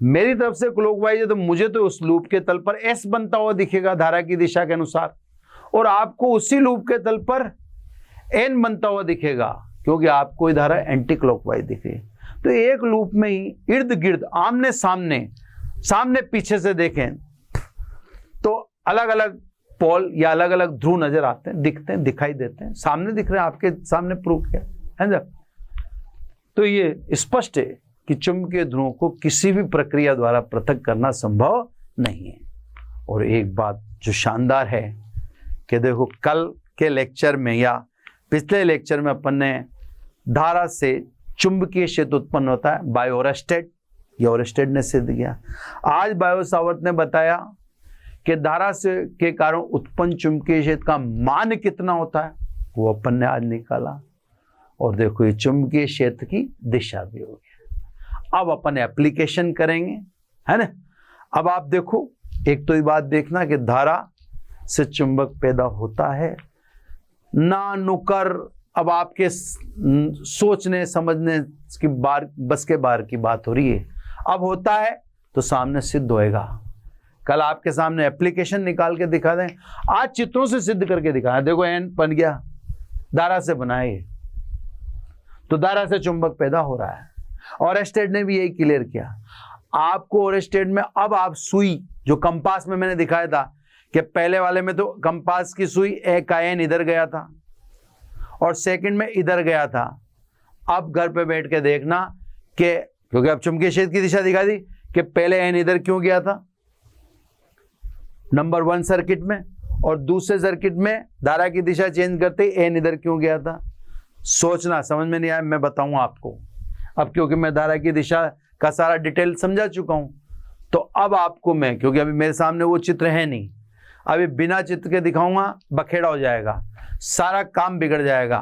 मेरी तरफ से क्लॉकवाइज है तो मुझे तो उस लूप के तल पर एस बनता हुआ दिखेगा धारा की दिशा के अनुसार, और आपको उसी लूप के तल पर एन बनता हुआ दिखेगा, क्योंकि आपको ये धारा एंटी क्लॉकवाइज दिख रही है। तो एक लूप में ही इर्द गिर्द, आमने सामने पीछे से देखें तो अलग अलग पोल या अलग अलग ध्रुव नजर आते हैं, दिखते हैं, दिखाई देते हैं, सामने दिख रहे हैं, आपके सामने प्रूफ किया है ना। तो ये स्पष्ट है कि चुंबकीय ध्रुवों को किसी भी प्रक्रिया द्वारा पृथक करना संभव नहीं है। और एक बात जो शानदार है कि देखो, कल के लेक्चर में या पिछले लेक्चर में अपन ने धारा से चुंबकीय क्षेत्र उत्पन्न होता है, बाय ओरस्टेड, ये ओरस्टेड ने सिद्ध किया। आज बायो सावर्त ने बताया कि धारा से के कारण उत्पन्न चुंबकीय क्षेत्र का मान कितना होता है, वो अपन ने आज निकाला। और देखो, ये चुंबकीय क्षेत्र की दिशा भी हो गया। अब अपन एप्लीकेशन करेंगे, है ना। अब आप देखो, एक तो ये बात देखना कि धारा से चुंबक पैदा होता है ना नुकर। अब आपके सोचने समझने की बस के बाहर की बात हो रही है। अब होता है तो सामने सिद्ध होएगा। कल आपके सामने एप्लीकेशन निकाल के दिखा दें, आज चित्रों से सिद्ध करके दिखाया। देखो, एन बन गया, धारा से बनाए, तो धारा से चुंबक पैदा हो रहा है। ओरस्टेड ने भी यही क्लियर किया। आपको ओरस्टेड में अब आप सुई, जो कंपास में मैंने दिखाया था कि पहले वाले में तो कंपास की सुई एक का एन इधर गया था और सेकंड में इधर गया था। अब घर पे बैठ के देखना कि, क्योंकि अब चुंबकीय क्षेत्र की दिशा दिखा दी, कि पहले एन इधर क्यों गया था नंबर 1 सर्किट में, और दूसरे सर्किट में धारा की दिशा चेंज करते ही एन इधर क्यों गया था। सोचना, समझ में नहीं आया मैं बताऊंगा आपको अब, क्योंकि मैं धारा की दिशा का सारा डिटेल समझा चुका हूं। तो अब आपको मैं, क्योंकि अभी मेरे सामने वो चित्र है नहीं, अभी बिना चित्र के दिखाऊंगा, बखेड़ा हो जाएगा, सारा काम बिगड़ जाएगा,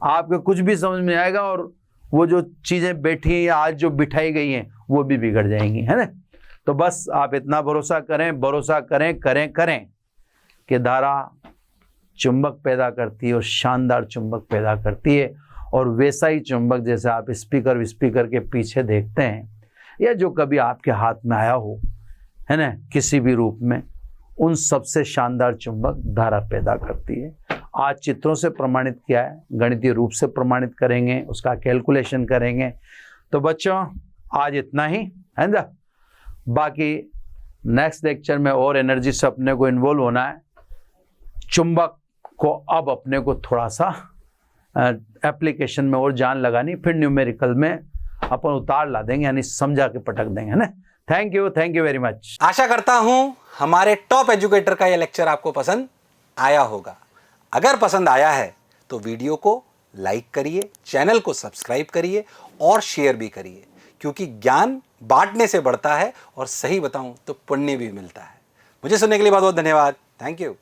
आपको कुछ भी समझ में आएगा, और वो जो चीजें बैठी हैं या आज जो बिठाई गई हैं वो भी बिगड़ जाएंगी, है ना। तो बस आप इतना भरोसा करें कि धारा चुंबक पैदा करती है और शानदार चुंबक पैदा करती है। और वैसा ही चुंबक जैसे आप स्पीकर के पीछे देखते हैं, या जो कभी आपके हाथ में आया हो, है ना, किसी भी रूप में, उन सबसे शानदार चुंबक धारा पैदा करती है। आज चित्रों से प्रमाणित किया है, गणितीय रूप से प्रमाणित करेंगे, उसका कैलकुलेशन करेंगे। तो बच्चों, आज इतना ही, है ना। बाकी नेक्स्ट लेक्चर में और एनर्जी से अपने को इन्वॉल्व होना है। चुंबक को अब अपने को थोड़ा सा एप्लीकेशन में और जान लगानी, फिर न्यूमेरिकल में अपन उतार ला देंगे, यानी समझा के पटक देंगे, है ना। Thank you very much. आशा करता हूं हमारे टॉप एजुकेटर का यह लेक्चर आपको पसंद आया होगा। अगर पसंद आया है तो वीडियो को लाइक करिए, चैनल को सब्सक्राइब करिए और शेयर भी करिए, क्योंकि ज्ञान बांटने से बढ़ता है और सही बताऊं तो पुण्य भी मिलता है। मुझे सुनने के लिए बहुत बहुत धन्यवाद। Thank you.